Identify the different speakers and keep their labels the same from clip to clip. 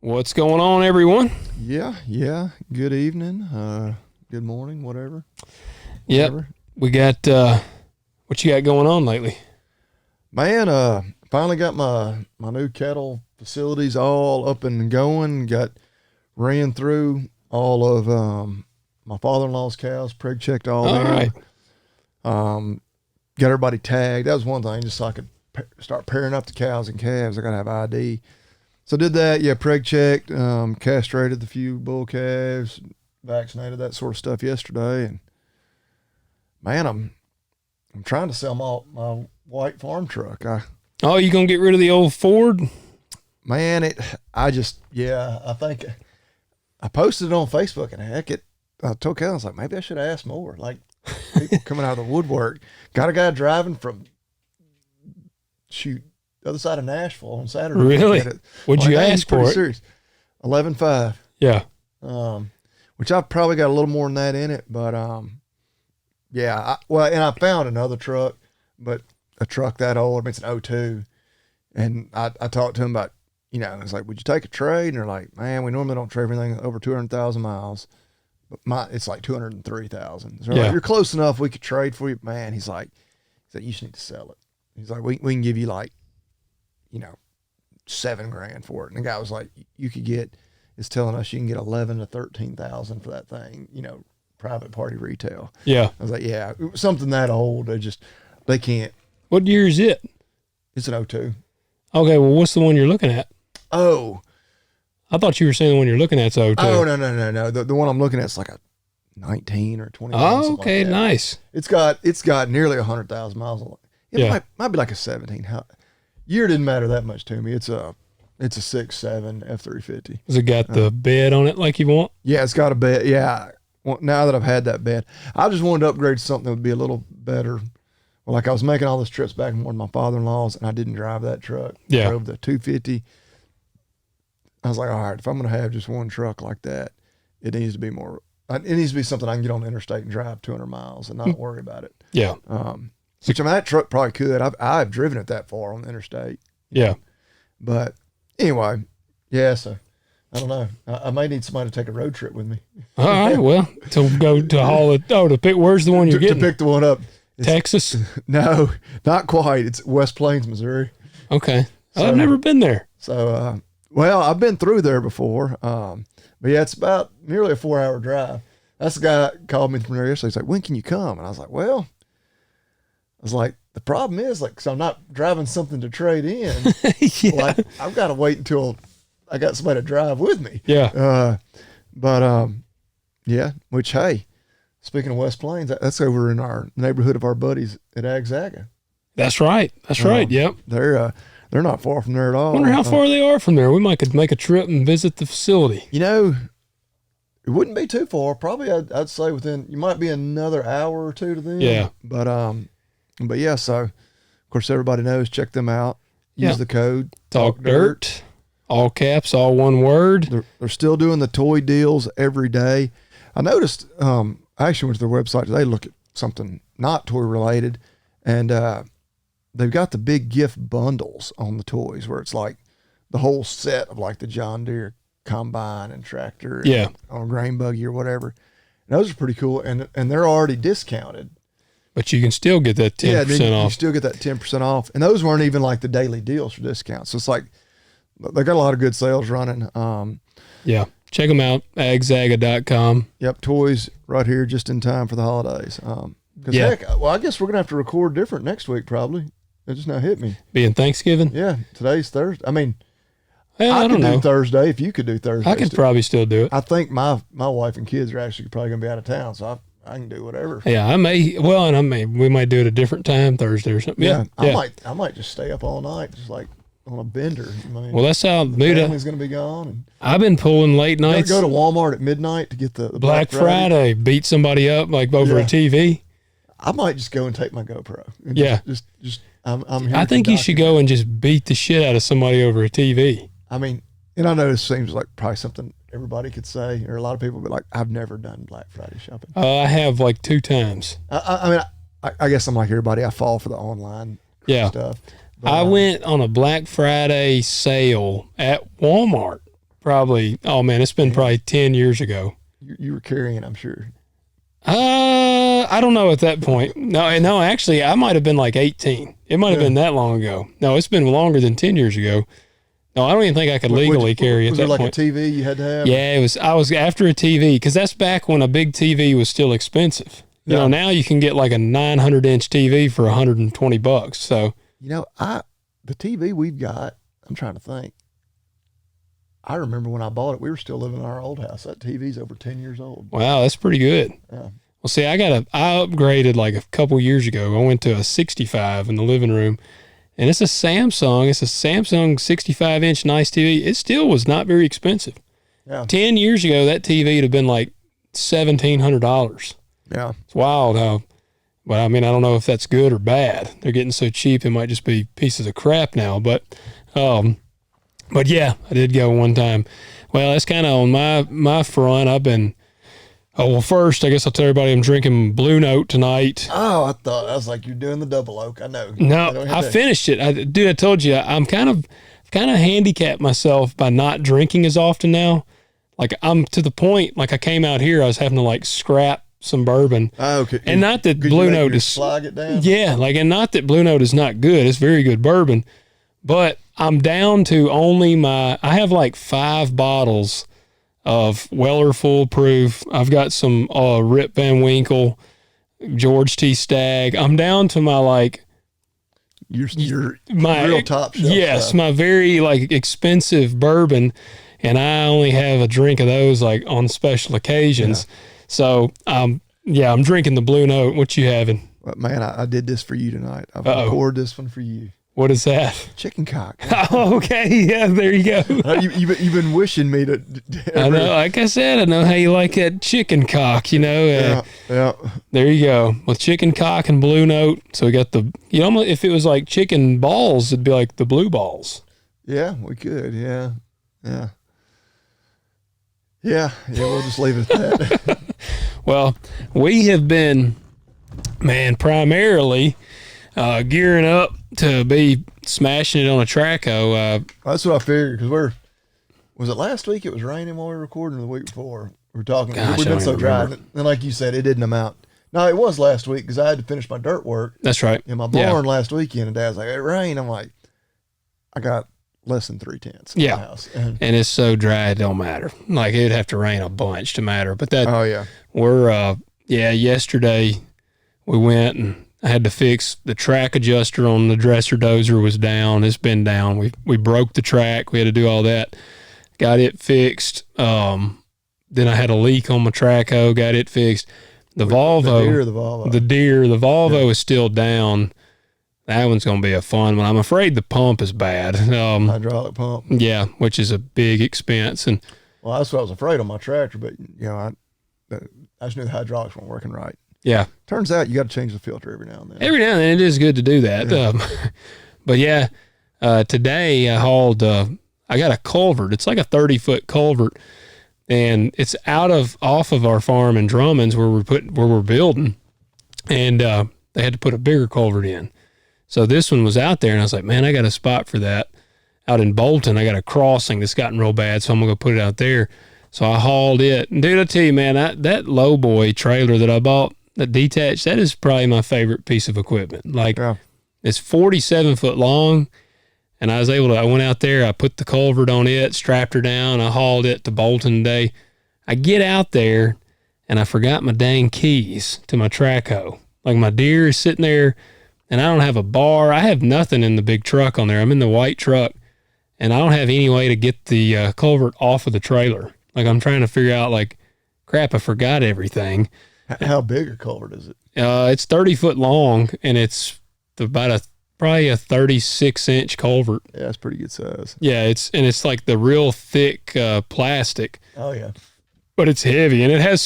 Speaker 1: What's going on, everyone?
Speaker 2: Yeah. Good evening. Good morning, whatever.
Speaker 1: Yep. We got, what you got going on lately?
Speaker 2: Man, finally got my new kettle facilities all up and going. Ran through all of my father-in-law's cows, preg checked all them.
Speaker 1: Right.
Speaker 2: Got everybody tagged. That was one thing, just so I could start pairing up the cows and calves. I got to have ID. So did that, preg checked, castrated the few bull calves, vaccinated, that sort of stuff yesterday. And man, I'm trying to sell my white farm truck.
Speaker 1: Oh, you gonna get rid of the old Ford?
Speaker 2: Man, I think I posted it on Facebook, and I told Kellen, I was like, maybe I should ask more. Like, people coming out of the woodwork. Got a guy driving from the other side of Nashville on Saturday.
Speaker 1: Really? What'd you ask for it?
Speaker 2: Serious. 11.5.
Speaker 1: Yeah.
Speaker 2: Which I've probably got a little more than that in it, but and I found another truck, but a truck that old, I mean, it's an 02, and I talked to him about, it's like, would you take a trade? And they're like, man, we normally don't trade anything over 200,000 miles, but it's like 203,000. So like, you're close enough, we could trade for you. Man, he's like, you just need to sell it. He's like, we can give you like, $7,000 for it. And the guy was like, it's telling us you can get 11 to 13,000 for that thing, private party retail.
Speaker 1: Yeah.
Speaker 2: I was like, something that old, they can't.
Speaker 1: What year is it?
Speaker 2: It's an 02.
Speaker 1: Okay, well, what's the one you're looking at?
Speaker 2: Oh.
Speaker 1: I thought you were saying the one you're looking at's 02.
Speaker 2: Oh, no. The one I'm looking at is like a 19 or 20.
Speaker 1: Oh, okay,
Speaker 2: like
Speaker 1: nice.
Speaker 2: It's got nearly 100,000 miles on it. It might be like a 17. Year didn't matter that much to me. It's a 6.7 F-350.
Speaker 1: Has it got the bed on it like you want?
Speaker 2: Yeah, it's got a bed. Yeah. Well, now that I've had that bed, I just wanted to upgrade to something that would be a little better. Well, like I was making all those trips back and forth to my father-in-law's, and I didn't drive that truck.
Speaker 1: Yeah.
Speaker 2: I drove the 250. I was like, all right, if I'm going to have just one truck like that, it needs to be something I can get on the interstate and drive 200 miles and not worry about it.
Speaker 1: Yeah.
Speaker 2: Which, I mean, that truck probably could. I've driven it that far on the interstate.
Speaker 1: Yeah.
Speaker 2: But anyway, so I don't know. I may need somebody to take a road trip with me.
Speaker 1: All right, well, to go to haul it. Oh, to pick, where's the one you're getting?
Speaker 2: To pick the one up.
Speaker 1: Texas?
Speaker 2: No, not quite. It's West Plains, Missouri.
Speaker 1: Okay. I've never been there.
Speaker 2: So, I've been through there before. But yeah, it's about nearly a 4-hour drive. That's the guy that called me from there yesterday. He's like, when can you come? And I was like, the problem is, like, so I'm not driving something to trade in.
Speaker 1: Yeah.
Speaker 2: Like, I've got to wait until I got somebody to drive with me.
Speaker 1: Yeah.
Speaker 2: Which, hey, speaking of West Plains, that's over in our neighborhood of our buddies at Ag Zaga.
Speaker 1: That's right. Yep.
Speaker 2: They're not far from there at all.
Speaker 1: Wonder how far they are from there. We could make a trip and visit the facility.
Speaker 2: It wouldn't be too far. Probably, I'd say you might be another hour or two to them.
Speaker 1: Yeah.
Speaker 2: But yeah, so of course everybody knows, check them out. Use the code
Speaker 1: Talk Dirt. All caps, all one word.
Speaker 2: They're still doing the toy deals every day. I noticed, I actually went to their website today to look at something not toy related, and they've got the big gift bundles on the toys where it's like the whole set of like the John Deere combine and tractor on a grain buggy or whatever. And those are pretty cool, and they're already discounted.
Speaker 1: But you can still get that 10% off.
Speaker 2: You still get that 10% off. And those weren't even like the daily deals for discounts. So it's like, they got a lot of good sales running.
Speaker 1: Check them out, agzaga.com.
Speaker 2: Yep, toys right here just in time for the holidays. I guess we're going to have to record different next week probably. It just now hit me.
Speaker 1: Being Thanksgiving?
Speaker 2: Yeah, today's Thursday. I mean,
Speaker 1: I
Speaker 2: could
Speaker 1: know.
Speaker 2: do Thursday if you could do Thursday.
Speaker 1: I could probably still do it.
Speaker 2: I think my wife and kids are actually probably going to be out of town, so I can do whatever.
Speaker 1: Yeah, we might do it a different time, Thursday or something. Yeah.
Speaker 2: I might just stay up all night, just like on a bender.
Speaker 1: Well, that's how
Speaker 2: the family's going to be gone. And
Speaker 1: I've been pulling late nights.
Speaker 2: Go to Walmart at midnight to get the
Speaker 1: Black Friday, beat somebody up like over a TV.
Speaker 2: I might just go and take my GoPro. And just I'm here.
Speaker 1: I think you should go and just beat the shit out of somebody over a TV.
Speaker 2: I mean, and I know this seems like probably something everybody could say, or a lot of people, but like, I've never done Black Friday shopping.
Speaker 1: I have like 2 times.
Speaker 2: I guess I'm like everybody. I fall for the online stuff. But,
Speaker 1: I went on a Black Friday sale at Walmart probably, oh man, it's been probably 10 years ago.
Speaker 2: You were carrying, I'm sure.
Speaker 1: I don't know at that point. No, actually, I might have been like 18. It might have been that long ago. No, it's been longer than 10 years ago. No, I don't even think I could legally carry at that point.
Speaker 2: Was there like a TV you had to have?
Speaker 1: Yeah, I was after a TV, because that's back when a big TV was still expensive. You know, now you can get like a 900-inch TV for $120. So,
Speaker 2: you know, the TV we've got, I'm trying to think. I remember when I bought it, we were still living in our old house. That TV's over 10 years old.
Speaker 1: Wow, that's pretty good.
Speaker 2: Yeah.
Speaker 1: Well, see, I upgraded like a couple years ago. I went to a 65 in the living room, and it's a Samsung. It's a Samsung 65-inch nice TV. It still was not very expensive.
Speaker 2: Yeah.
Speaker 1: 10 years ago, that TV would have been like $1,700.
Speaker 2: Yeah.
Speaker 1: It's wild how, but I mean, I don't know if that's good or bad. They're getting so cheap, it might just be pieces of crap now. But yeah, I did go one time. Well, that's kind of on my front. I've been, first, I guess I'll tell everybody I'm drinking Blue Note tonight.
Speaker 2: Oh, I was like, you're doing the double oak. I know.
Speaker 1: No, I finished it. I told you, I'm kind of handicapped myself by not drinking as often now. Like, I'm to the point, like I came out here, I was having to like scrap some bourbon.
Speaker 2: Oh, okay.
Speaker 1: And not that Blue Note is,
Speaker 2: slog it down?
Speaker 1: Yeah, like, and not that Blue Note is not good. It's very good bourbon, but I'm down to only I have like 5 bottles of Weller Full Proof. I've got some Rip Van Winkle, George T. Stagg. I'm down to my like my
Speaker 2: real top shelf.
Speaker 1: Yes,
Speaker 2: stuff.
Speaker 1: my very like expensive bourbon, and I only have a drink of those like on special occasions. Yeah. So I'm drinking the Blue Note. What you having?
Speaker 2: Well, man, I did this for you tonight. I've poured this one for you.
Speaker 1: What is that?
Speaker 2: Chicken cock.
Speaker 1: Oh, okay. Yeah, there you go.
Speaker 2: You've been wishing me to.
Speaker 1: I know. Like I said, I know how you like that chicken cock, you know.
Speaker 2: Yeah.
Speaker 1: There you go. With chicken cock and Blue Note. So we got if it was like chicken balls, it'd be like the blue balls.
Speaker 2: Yeah, we could. Yeah. We'll just leave it at that.
Speaker 1: Well, we have been, primarily gearing up to be smashing it on a Traco.
Speaker 2: That's what I figured, because was it last week it was raining while we were recording, or the week before? We were talking.
Speaker 1: Gosh,
Speaker 2: we've been so dry. And like you said, it didn't amount. No, it was last week, because I had to finish my dirt work.
Speaker 1: That's right.
Speaker 2: In my barn last weekend, and Dad's like, it rained. I'm like, I got less than 3/10 in my house. And
Speaker 1: it's so dry, it don't matter. Like, it'd have to rain a bunch to matter. But that,
Speaker 2: we're,
Speaker 1: yesterday we went and I had to fix the track adjuster on the dresser dozer was down. It's been down. We broke the track. We had to do all that. Got it fixed. Then I had a leak on my Traco. Got it fixed. The Volvo. The Volvo is still down. That one's going to be a fun one. I'm afraid the pump is bad.
Speaker 2: Hydraulic pump.
Speaker 1: Yeah, which is a big expense. And
Speaker 2: well, that's what I was afraid on my tractor, but I just knew the hydraulics weren't working right.
Speaker 1: Yeah.
Speaker 2: Turns out you got to change the filter every now and then.
Speaker 1: Every now and then it is good to do that. Yeah. But today I hauled, I got a culvert. It's like a 30-foot culvert, and it's off of our farm in Drummond's where we're building. And they had to put a bigger culvert in. So this one was out there, and I was like, man, I got a spot for that. Out in Bolton, I got a crossing that's gotten real bad, so I'm going to go put it out there. So I hauled it. And dude, I tell you, man, that lowboy trailer that I bought, that detached, that is probably my favorite piece of equipment. Like, it's 47 foot long, and I went out there, I put the culvert on it, strapped her down, I hauled it to Bolton today. I get out there, and I forgot my dang keys to my Traco. Like, my deer is sitting there, and I don't have a bar. I have nothing in the big truck on there. I'm in the white truck, and I don't have any way to get the culvert off of the trailer. Like, I'm trying to figure out, like, crap, I forgot everything.
Speaker 2: How big a culvert is it?
Speaker 1: It's 30 foot long, and it's about probably a 36-inch culvert.
Speaker 2: Yeah, that's pretty good size.
Speaker 1: Yeah, it's like the real thick plastic.
Speaker 2: Oh yeah.
Speaker 1: But it's heavy, and it had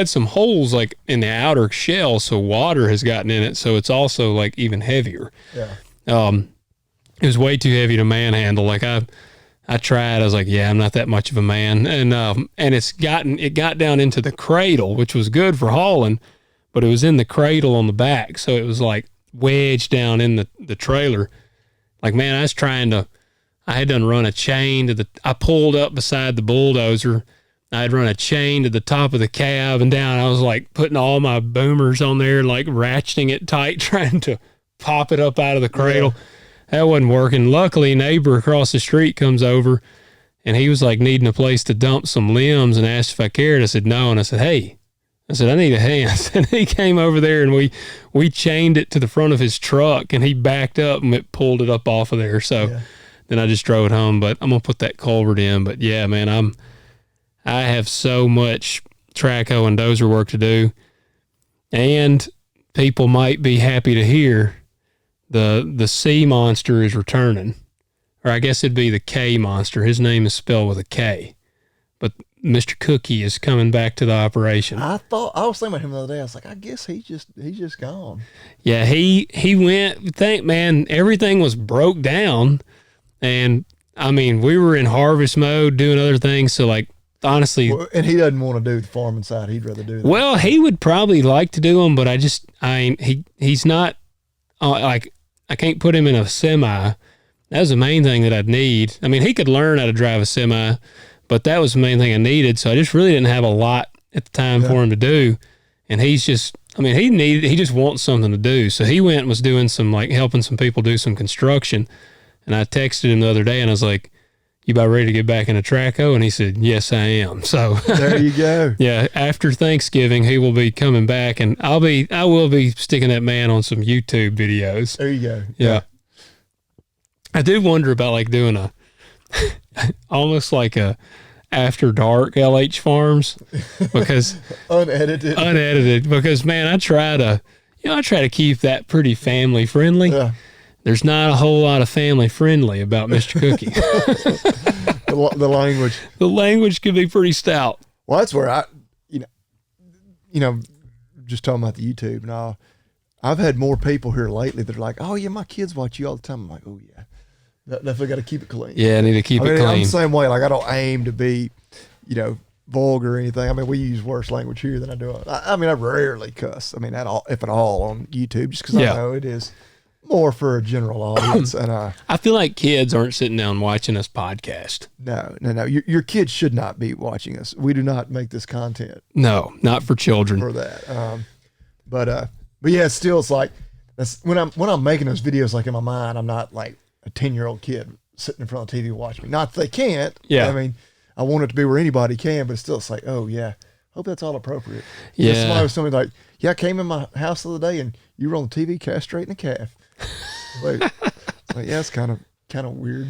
Speaker 1: some holes like in the outer shell, so water has gotten in it, so it's also like even heavier.
Speaker 2: Yeah.
Speaker 1: It was way too heavy to manhandle. Like I tried. I was like, yeah, I'm not that much of a man. And it got down into the cradle, which was good for hauling, but it was in the cradle on the back. So it was like wedged down in the trailer. Like, man, I I had done run a chain to I pulled up beside the bulldozer. I had run a chain to the top of the cab and down. I was like putting all my boomers on there, like ratcheting it tight, trying to pop it up out of the cradle. Yeah. That wasn't working. Luckily, a neighbor across the street comes over, and he was like needing a place to dump some limbs and asked if I cared. I said no, and I said, hey. I said, I need a hand. And he came over there, and we chained it to the front of his truck, and he backed up and it pulled it up off of there. So then I just drove it home. But I'm going to put that culvert in. But, yeah, man, I have so much track hoe and dozer work to do. And people might be happy to hear the C monster is returning. Or I guess it'd be the K monster. His name is spelled with a K. But Mr. Cookie is coming back to the operation.
Speaker 2: I was thinking about him the other day. I was like, I guess he's just gone.
Speaker 1: Yeah, he went. Man, everything was broke down, and I mean, we were in harvest mode doing other things. So, like, honestly,
Speaker 2: and he doesn't want to do the farming side. He'd rather do that.
Speaker 1: Well, he would probably like to do them, but he's not like, I can't put him in a semi. That was the main thing that I'd need. I mean, he could learn how to drive a semi, but that was the main thing I needed. So I just really didn't have a lot at the time for him to do. And he's just, I mean, he just wants something to do. So he went and was doing some, like, helping some people do some construction. And I texted him the other day and I was like, you about ready to get back into track hoe? And he said, yes, I am. So
Speaker 2: there you go.
Speaker 1: Yeah. After Thanksgiving, he will be coming back, and I will be sticking that man on some YouTube videos.
Speaker 2: There you go.
Speaker 1: Yeah. I do wonder about, like, doing almost like a after dark LH Farms, because unedited, because, man, I try to keep that pretty family friendly. Yeah. There's not a whole lot of family friendly about Mr. Cookie. The language can be pretty stout.
Speaker 2: Well, that's where just talking about the YouTube and all, I've had more people here lately that are like, oh yeah, my kids watch you all the time. I'm like, oh yeah. Definitely got to keep it clean.
Speaker 1: Yeah, I need to keep it clean.
Speaker 2: I'm the same way. Like, I don't aim to be, vulgar or anything. I mean, we use worse language here than I do. I rarely cuss. I mean, if at all, on YouTube, just because I know it is more for a general audience. And
Speaker 1: I feel like kids aren't sitting down watching us podcast.
Speaker 2: No. Your kids should not be watching us. We do not make this content.
Speaker 1: No, not for children.
Speaker 2: For that. But yeah, still, it's like, that's when I'm making those videos, like, in my mind, I'm not like a 10-year-old kid sitting in front of the TV watching me. Not that they can't. Yeah. I mean, I want it to be where anybody can, but it's still, it's like, oh yeah, hope that's all appropriate.
Speaker 1: Yeah.
Speaker 2: Somebody was telling me, like, yeah, I came in my house the other day and you were on the TV castrating a calf. Like, yeah, it's kind of weird.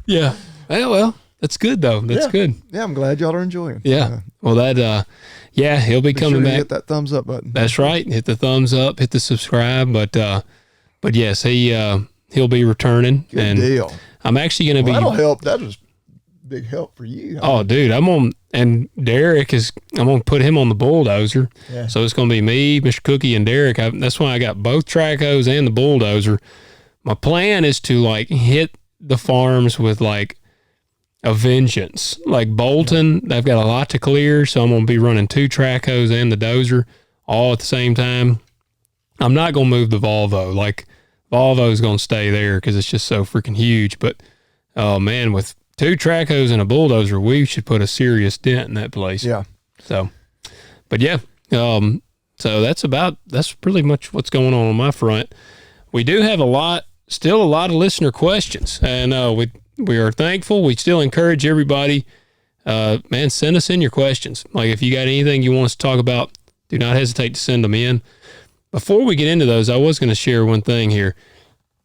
Speaker 1: Yeah. Well, that's good though. That's good.
Speaker 2: Yeah, I'm glad y'all are enjoying.
Speaker 1: Yeah. Well, he'll be coming back.
Speaker 2: Hit that thumbs up button.
Speaker 1: That's right. Hit the thumbs up. Hit the subscribe. But yes, he'll be returning.
Speaker 2: Good deal.
Speaker 1: I'm actually going to be.
Speaker 2: That'll help. That is big help for you.
Speaker 1: Oh, dude, and Derek I'm going to put him on the bulldozer. Yeah. So it's going to be me, Mr. Cookie, and Derek. That's why I got both track hoes and the bulldozer. My plan is to, like, hit the farms with, like, a vengeance. Like Bolton, they've got a lot to clear, so I'm going to be running 2 track hoes and the dozer all at the same time. I'm not going to move the Volvo. Like, Volvo's going to stay there because it's just so freaking huge. But, oh, man, with 2 track hoes and a bulldozer, we should put a serious dent in that place.
Speaker 2: Yeah.
Speaker 1: So, but yeah, so that's pretty much what's going on my front. We do have still a lot of listener questions, and we are thankful. We still encourage everybody, man, send us in your questions. Like, if you got anything you want us to talk about, do not hesitate to send them in. Before we get into those, I was going to share one thing here.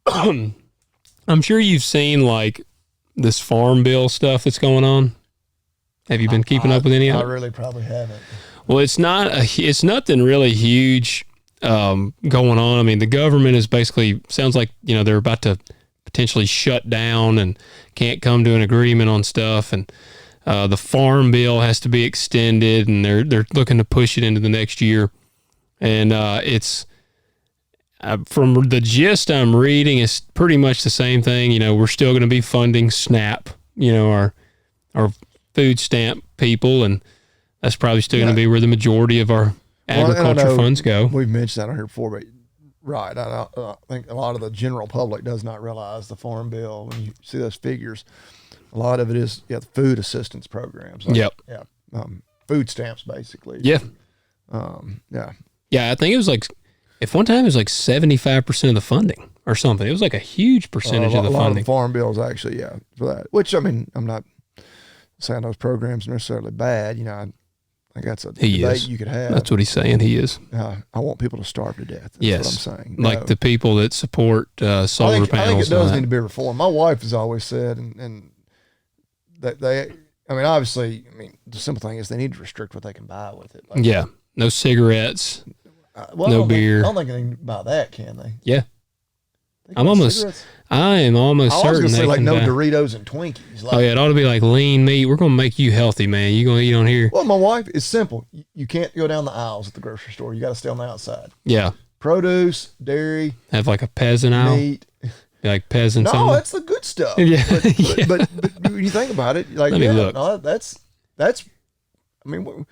Speaker 1: I'm sure you've seen, like, this farm bill stuff that's going on. Have you been keeping up with any of it?
Speaker 2: I really probably haven't.
Speaker 1: Well, it's nothing really huge going on. I mean, the government is basically, sounds like, they're about to potentially shut down and can't come to an agreement on stuff. And the farm bill has to be extended, and they're looking to push it into the next year. And it's from the gist I'm reading, it's pretty much the same thing. We're still going to be funding SNAP, our food stamp people, and that's probably still going to be where the majority of our agriculture funds go.
Speaker 2: We've mentioned that on here before, but Right. I think a lot of the general public does not realize the Farm Bill. When you see those figures, a lot of it is the food assistance programs. Like,
Speaker 1: Yep.
Speaker 2: Yeah. Food stamps, basically.
Speaker 1: Yeah.
Speaker 2: Yeah.
Speaker 1: Yeah, I think it was like, if one time it was like 75% of the funding or something. It was like a huge percentage of the
Speaker 2: A lot
Speaker 1: funding.
Speaker 2: of the Farm Bills actually, for that. Which, I mean, I'm not saying those programs are necessarily bad. You know, I think that's a debate you could have.
Speaker 1: That's what he's saying. He is.
Speaker 2: I want people to starve to death. That's
Speaker 1: yes.
Speaker 2: what I'm saying.
Speaker 1: Like the people that support solar panels.
Speaker 2: I think it does need to be reformed. My wife has always said, and that I mean, obviously, the simple thing is they need to restrict what they can buy with it. Like,
Speaker 1: yeah. No cigarettes. No beer.
Speaker 2: I don't think they can buy that, can they?
Speaker 1: Yeah. I am almost certain.
Speaker 2: I was going to say like no
Speaker 1: buy.
Speaker 2: Doritos and Twinkies. Like,
Speaker 1: oh yeah, it ought to be like lean meat. We're going to make you healthy, man. You going to eat on here?
Speaker 2: Well, my wife, it's simple. You can't go down the aisles at the grocery store. You got to stay on the outside.
Speaker 1: Yeah.
Speaker 2: Produce, dairy.
Speaker 1: Have like a peasant aisle.
Speaker 2: Meat.
Speaker 1: Like peasants.
Speaker 2: No, that's the good stuff.
Speaker 1: Yeah.
Speaker 2: But when you think about it, like,
Speaker 1: Let me look.
Speaker 2: No, that's. I mean,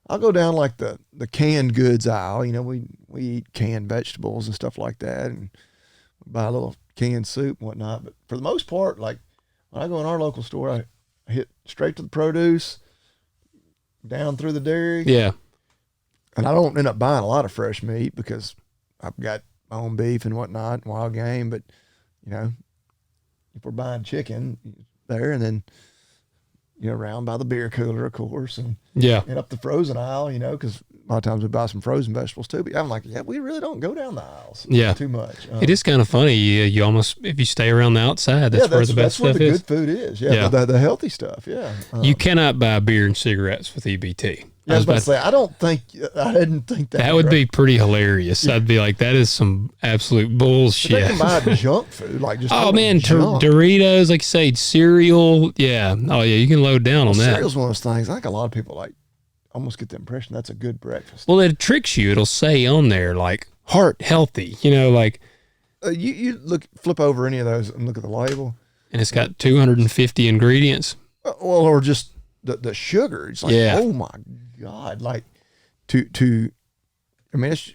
Speaker 2: I'll go down like the canned goods aisle. You know, we eat canned vegetables and stuff like that, and buy a little canned soup and whatnot. But for the most part, like when I go in our local store, I hit straight to the produce, down through the dairy.
Speaker 1: Yeah.
Speaker 2: And I don't end up buying a lot of fresh meat because I've got my own beef and whatnot, wild game. But, you know, if we're buying chicken there, and then, you know, around by the beer cooler, of course, and up the frozen aisle, you know, because a lot of times we buy some frozen vegetables too. But I'm like, we really don't go down the aisles too much.
Speaker 1: It is kind of funny. You almost, if you stay around the outside, that's where the best stuff is.
Speaker 2: That's where the good food is. Yeah. The healthy stuff. Yeah.
Speaker 1: You cannot buy beer and cigarettes with EBT.
Speaker 2: I was about to say, I didn't think that.
Speaker 1: That would be pretty hilarious. I'd be like, that is some absolute bullshit.
Speaker 2: But they can buy junk food, like just
Speaker 1: Doritos, like you say, cereal. Yeah. Oh yeah, you can load down on that.
Speaker 2: Cereal's one of those things. I think a lot of people like almost get the impression that's a good breakfast.
Speaker 1: Well, it tricks you. It'll say on there like heart healthy. You know, like
Speaker 2: you flip over any of those and look at the label,
Speaker 1: and it's got 250 ingredients.
Speaker 2: Well, or just the sugar. It's like, oh my God, like to I mean, it's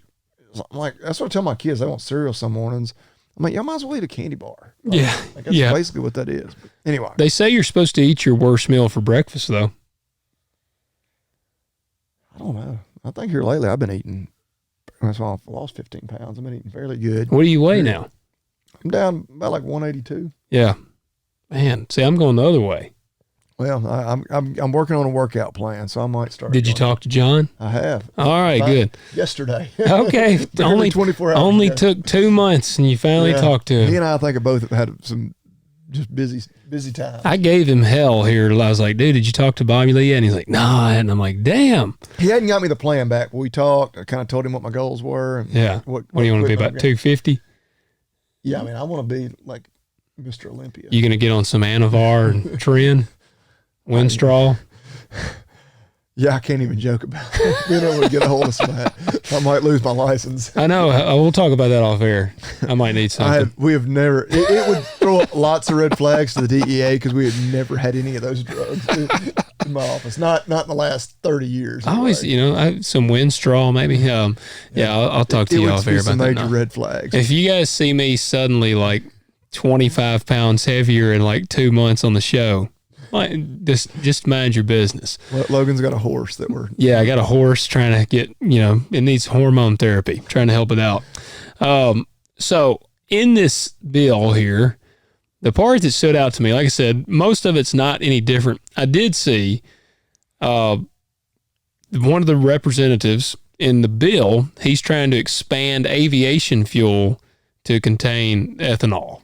Speaker 2: like, that's what I tell my kids. They want cereal some mornings. I'm like, y'all might as well eat a candy bar. Like, that's basically what that is. But anyway,
Speaker 1: they say you're supposed to eat your worst meal for breakfast, though.
Speaker 2: I don't know. I think here lately I've been eating. That's why I've lost 15 pounds. I've been eating fairly good.
Speaker 1: What do you weigh now?
Speaker 2: I'm down about like 182.
Speaker 1: Yeah, man. See, I'm going the other way.
Speaker 2: Well, I'm working on a workout plan, so I might start.
Speaker 1: Did you talk to John?
Speaker 2: I have.
Speaker 1: All right, good.
Speaker 2: Yesterday.
Speaker 1: Okay, only
Speaker 2: 24 hours.
Speaker 1: Only took 2 months, and you finally talked to him.
Speaker 2: He and I think both have had some just busy time.
Speaker 1: I gave him hell here. I was like, dude, did you talk to Bobby Lee? And he's like, no, I hadn't. I'm like, damn.
Speaker 2: He hadn't got me the plan back. We talked. I kind of told him what my goals were. And
Speaker 1: what do you want to be, about 250?
Speaker 2: Yeah, I mean, I want to be like Mr. Olympia.
Speaker 1: You going to get on some Anavar and Trin? Winstraw?
Speaker 2: Yeah, I can't even joke about being able to get a hold of some of that. I might lose my license.
Speaker 1: I know. We'll talk about that off air. I might need something.
Speaker 2: We have never. It would throw up lots of red flags to the DEA because we had never had any of those drugs in my office. Not in the last 30 years.
Speaker 1: I always, some Winstraw maybe. I'll talk to you off air about
Speaker 2: some
Speaker 1: that.
Speaker 2: Major red flags.
Speaker 1: If you guys see me suddenly like 25 pounds heavier in like 2 months on the show, just mind your business.
Speaker 2: Well, Logan's got a horse that we're...
Speaker 1: Yeah, I got a horse trying to get, it needs hormone therapy, trying to help it out. So in this bill here, the part that stood out to me, like I said, most of it's not any different. I did see one of the representatives in the bill, he's trying to expand aviation fuel to contain ethanol.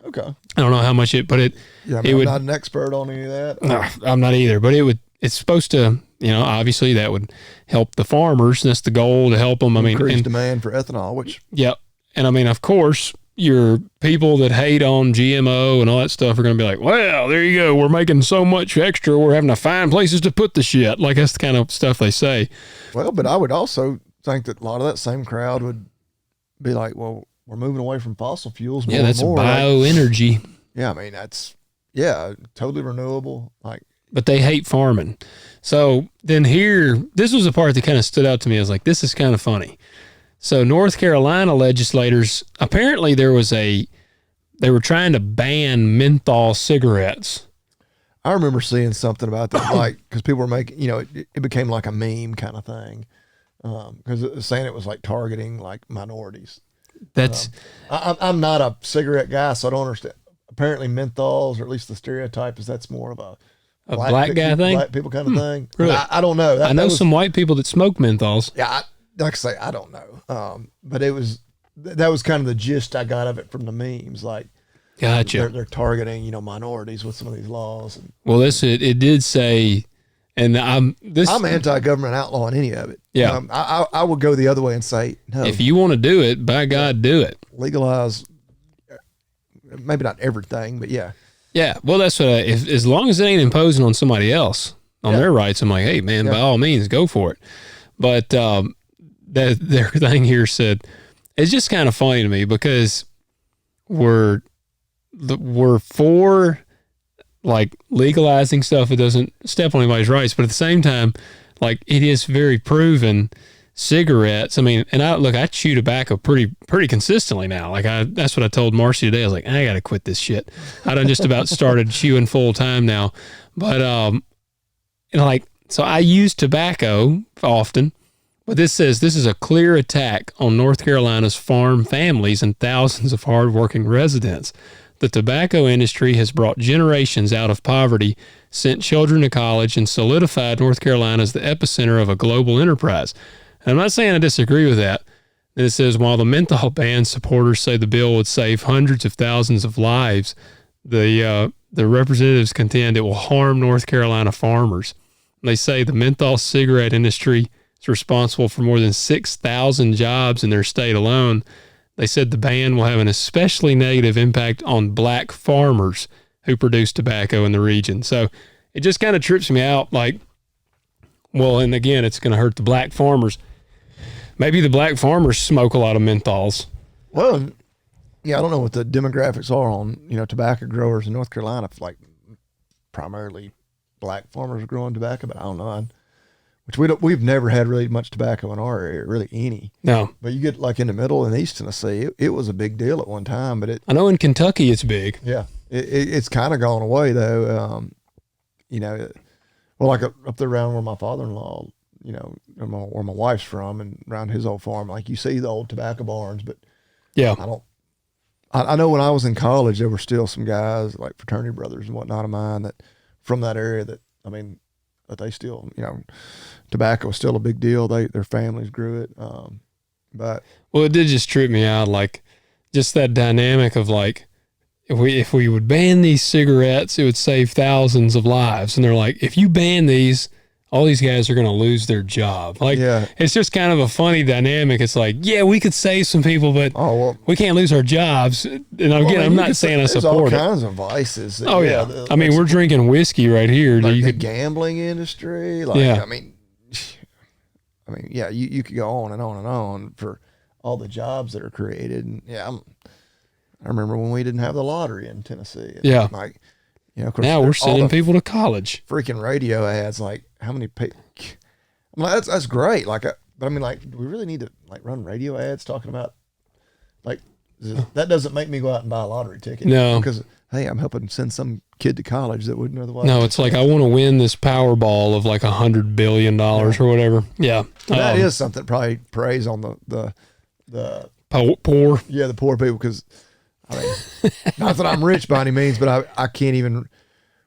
Speaker 2: Okay.
Speaker 1: I don't know how much I'm
Speaker 2: not an expert on any of that.
Speaker 1: No, I'm not either, but it's supposed to, obviously that would help the farmers. That's the goal, to help them.
Speaker 2: Increase demand for ethanol, which.
Speaker 1: Yeah. And of course, your people that hate on GMO and all that stuff are going to be like, well, there you go. We're making so much extra. We're having to find places to put the shit. Like, that's the kind of stuff they say.
Speaker 2: Well, but I would also think that a lot of that same crowd would be like, well, we're moving away from fossil fuels.
Speaker 1: Yeah, that's bioenergy.
Speaker 2: Right? Yeah, I mean, that's totally renewable.
Speaker 1: But they hate farming. So then this was the part that kind of stood out to me. I was like, this is kind of funny. So North Carolina legislators, apparently they were trying to ban menthol cigarettes.
Speaker 2: I remember seeing something about that, like, because people were making, it became like a meme kind of thing, because it was saying it was like targeting like minorities.
Speaker 1: That's
Speaker 2: I'm not a cigarette guy, so I don't understand. Apparently, menthols, or at least the stereotype is that's more of a
Speaker 1: black guy thing,
Speaker 2: black people kind of thing.
Speaker 1: Really?
Speaker 2: I don't know.
Speaker 1: I know some white people that smoke menthols.
Speaker 2: Yeah, like I say, I don't know. But that was kind of the gist I got of it from the memes, like.
Speaker 1: Gotcha.
Speaker 2: They're targeting, minorities with some of these laws.
Speaker 1: Well, it did say, and I'm
Speaker 2: anti-government outlawing any of it.
Speaker 1: Yeah.
Speaker 2: I would go the other way and say, no.
Speaker 1: If you want to do it, by God, do it.
Speaker 2: Legalize, maybe not everything, but yeah.
Speaker 1: Yeah. Well, that's what as long as it ain't imposing on somebody else on their rights, I'm like, hey, man, by all means, go for it. But their thing here said, it's just kind of funny to me because we're for like legalizing stuff that doesn't step on anybody's rights, but at the same time, like it is very proven cigarettes. I mean, and I chew tobacco pretty consistently now. Like that's what I told Marcy today. I was like, I gotta quit this shit. I done just about started chewing full time now, but so I use tobacco often. But this says this is a clear attack on North Carolina's farm families and thousands of hardworking residents. The tobacco industry has brought generations out of poverty, sent children to college, and solidified North Carolina as the epicenter of a global enterprise. And I'm not saying I disagree with that. And it says, while the menthol ban supporters say the bill would save hundreds of thousands of lives, the representatives contend it will harm North Carolina farmers. They say the menthol cigarette industry is responsible for more than 6,000 jobs in their state alone. They said the ban will have an especially negative impact on black farmers who produce tobacco in the region. So it just kind of trips me out like, well, and again, it's going to hurt the black farmers. Maybe the black farmers smoke a lot of menthols.
Speaker 2: Well, yeah, I don't know what the demographics are on, tobacco growers in North Carolina, like primarily black farmers are growing tobacco, but I don't know. We've never had really much tobacco in our area, really any.
Speaker 1: No.
Speaker 2: But you get like in the middle and East Tennessee, it was a big deal at one time, but
Speaker 1: I know in Kentucky it's big.
Speaker 2: Yeah. It's kind of gone away though. Like up there around where my father-in-law, where my wife's from and around his old farm, like you see the old tobacco barns, but
Speaker 1: yeah,
Speaker 2: I know when I was in college, there were still some guys like fraternity brothers and whatnot of mine that from that area that they still, tobacco was still a big deal. Their families grew it. But
Speaker 1: it did just trip me out. Like just that dynamic of like, if we would ban these cigarettes, it would save thousands of lives. And they're like, if you ban these, all these guys are going to lose their job. Like, It's just kind of a funny dynamic. It's like, yeah, we could save some people, but we can't lose our jobs. And again, I'm not saying I support it.
Speaker 2: There's all kinds of vices.
Speaker 1: We're drinking whiskey right here.
Speaker 2: Like the gambling industry. You could go on and on and on for all the jobs that are created. And I remember when we didn't have the lottery in Tennessee.
Speaker 1: Yeah.
Speaker 2: Like, of course,
Speaker 1: now we're sending people to college.
Speaker 2: Freaking radio ads, like how many people? That's great. Like, but do we really need to like run radio ads talking about like that? Doesn't make me go out and buy a lottery ticket.
Speaker 1: No,
Speaker 2: because hey, I'm helping send some kid to college that wouldn't otherwise.
Speaker 1: No, it's like I want to win this Powerball of like $100 billion or whatever. Yeah,
Speaker 2: that is something that probably preys on the
Speaker 1: poor.
Speaker 2: Yeah, the poor people because. Not that I'm rich by any means, but I can't even.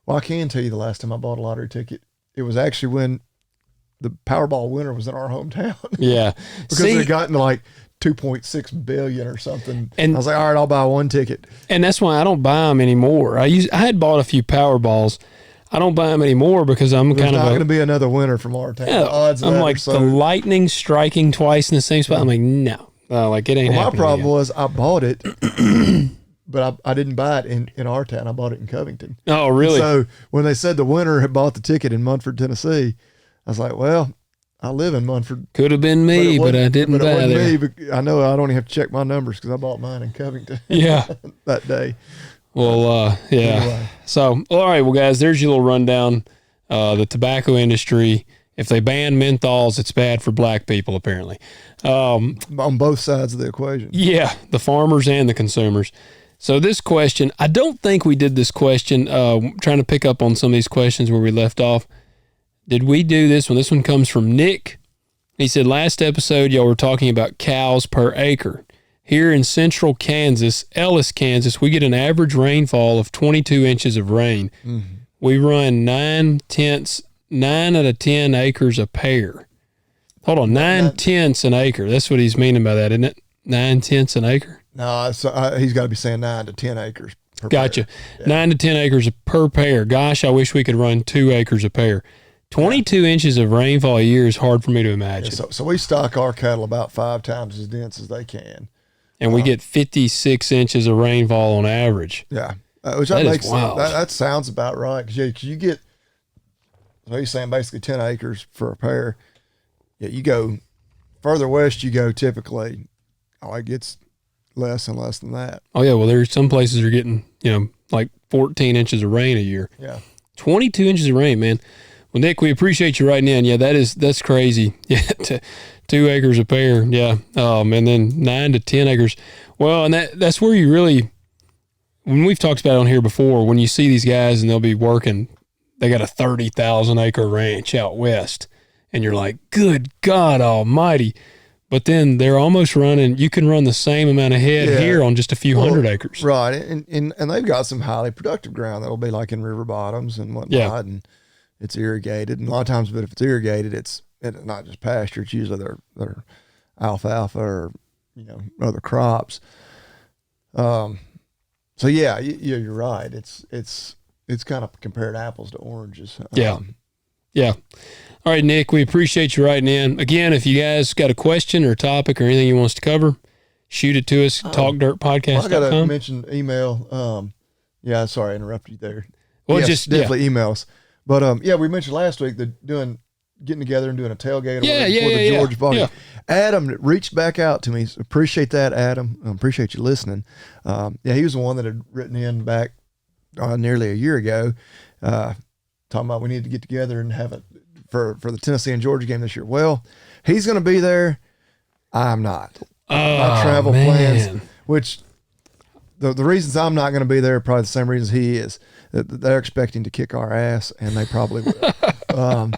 Speaker 2: Well, I can tell you the last time I bought a lottery ticket, it was actually when the Powerball winner was in our hometown.
Speaker 1: Yeah,
Speaker 2: because they got into like 2.6 billion or something, and I was like, all right, I'll buy one ticket.
Speaker 1: And that's why I don't buy them anymore. I had bought a few Powerballs. I don't buy them anymore because I'm
Speaker 2: There's
Speaker 1: kind of
Speaker 2: not going to be another winner from our town.
Speaker 1: Yeah,
Speaker 2: the odds
Speaker 1: I'm like the lightning striking twice in the same spot. Yeah. I'm like, no. Like it ain't happening.
Speaker 2: My problem
Speaker 1: again.
Speaker 2: was I bought it, but I didn't buy it in our town. I bought it in Covington.
Speaker 1: Oh, really?
Speaker 2: So when they said the winner had bought the ticket in Munford, Tennessee, I was like, well, I live in Munford.
Speaker 1: Could have been me, but I didn't buy there.
Speaker 2: I know I don't even have to check my numbers because I bought mine in Covington.
Speaker 1: Yeah,
Speaker 2: that day.
Speaker 1: Well, yeah. Anyway. So, all right, well, guys, there's your little rundown. The tobacco industry If they ban menthols, it's bad for black people, apparently.
Speaker 2: On both sides of the equation.
Speaker 1: Yeah, the farmers and the consumers. So this question, I don't think we did this question, trying to pick up on some of these questions where we left off. Did we do this one? This one comes from Nick. He said, last episode, y'all were talking about cows per acre. Here in central Kansas, Ellis, Kansas, we get an average rainfall of 22 inches of rain. Mm-hmm. We run 9 out of 10 acres a pair. Hold on, 9/10 an acre. That's what he's meaning by that, isn't it? 9/10 an acre?
Speaker 2: No, he's got to be saying 9 to 10 acres per
Speaker 1: Gotcha.
Speaker 2: pair. Yeah.
Speaker 1: 9 to 10 acres per pair. Gosh, I wish we could run 2 acres a pair. 22 inches of rainfall a year is hard for me to imagine.
Speaker 2: Yeah, so we stock our cattle about 5 times as dense as they can.
Speaker 1: And we get 56 inches of rainfall on average.
Speaker 2: Yeah. Which
Speaker 1: that
Speaker 2: makes
Speaker 1: is wild.
Speaker 2: That sounds about right. Because you get, so he's saying basically 10 acres for a pair. Yeah, you go further west, you go typically, it gets less and less than that.
Speaker 1: Oh, yeah. Well, there's some places are getting, like 14 inches of rain a year.
Speaker 2: Yeah.
Speaker 1: 22 inches of rain, man. Well, Nick, we appreciate you writing in. Yeah, that's crazy. Yeah, 2 acres a pair. Yeah, and then 9 to 10 acres. Well, and that's where you really, when we've talked about it on here before, when you see these guys and they'll be working, they got a 30,000 acre ranch out west, and you're like, good God Almighty! But then they're almost running. You can run the same amount of head here on just a few hundred acres.
Speaker 2: Right, and they've got some highly productive ground that'll be like in river bottoms and whatnot.
Speaker 1: Yeah.
Speaker 2: And it's irrigated, and a lot of times, but if it's irrigated, it's not just pasture. It's usually their alfalfa or other crops. So yeah, you're right. It's kind of compared apples to oranges.
Speaker 1: Yeah. All right, Nick, we appreciate you writing in. Again, if you guys got a question or a topic or anything you want us to cover, shoot it to us. TalkDirtPodcast.com.
Speaker 2: I got to mention email. Yeah, sorry, I interrupted you there.
Speaker 1: Well,
Speaker 2: yes, definitely emails. But we mentioned last week that getting together and doing a tailgate for the George Body. Yeah. Adam reached back out to me. So appreciate that, Adam. Appreciate you listening. He was the one that had written in back nearly a year ago, talking about we need to get together and have it for the Tennessee and Georgia game this year. Well, he's going to be there. I'm not. My travel plans, which the reasons I'm not going to be there are probably the same reasons he is. They're expecting to kick our ass, and they probably will.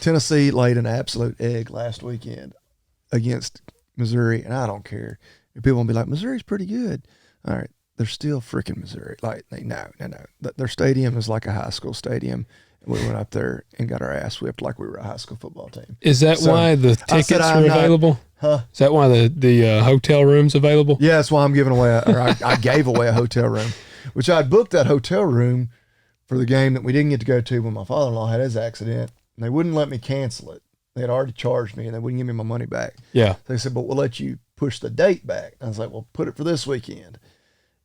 Speaker 2: Tennessee laid an absolute egg last weekend against Missouri, and I don't care. People will be like, Missouri's pretty good. All right, they're still freaking Missouri. Like, no. Their stadium is like a high school stadium. We went up there and got our ass whipped like we were a high school football team.
Speaker 1: Is that why the tickets are available? Is that why the hotel room's available?
Speaker 2: Yeah, that's why I'm giving away, I gave away a hotel room, which I'd booked that hotel room for the game that we didn't get to go to when my father-in-law had his accident, and they wouldn't let me cancel it. They had already charged me, and they wouldn't give me my money back.
Speaker 1: Yeah.
Speaker 2: They said, but we'll let you push the date back. I was like, well, put it for this weekend.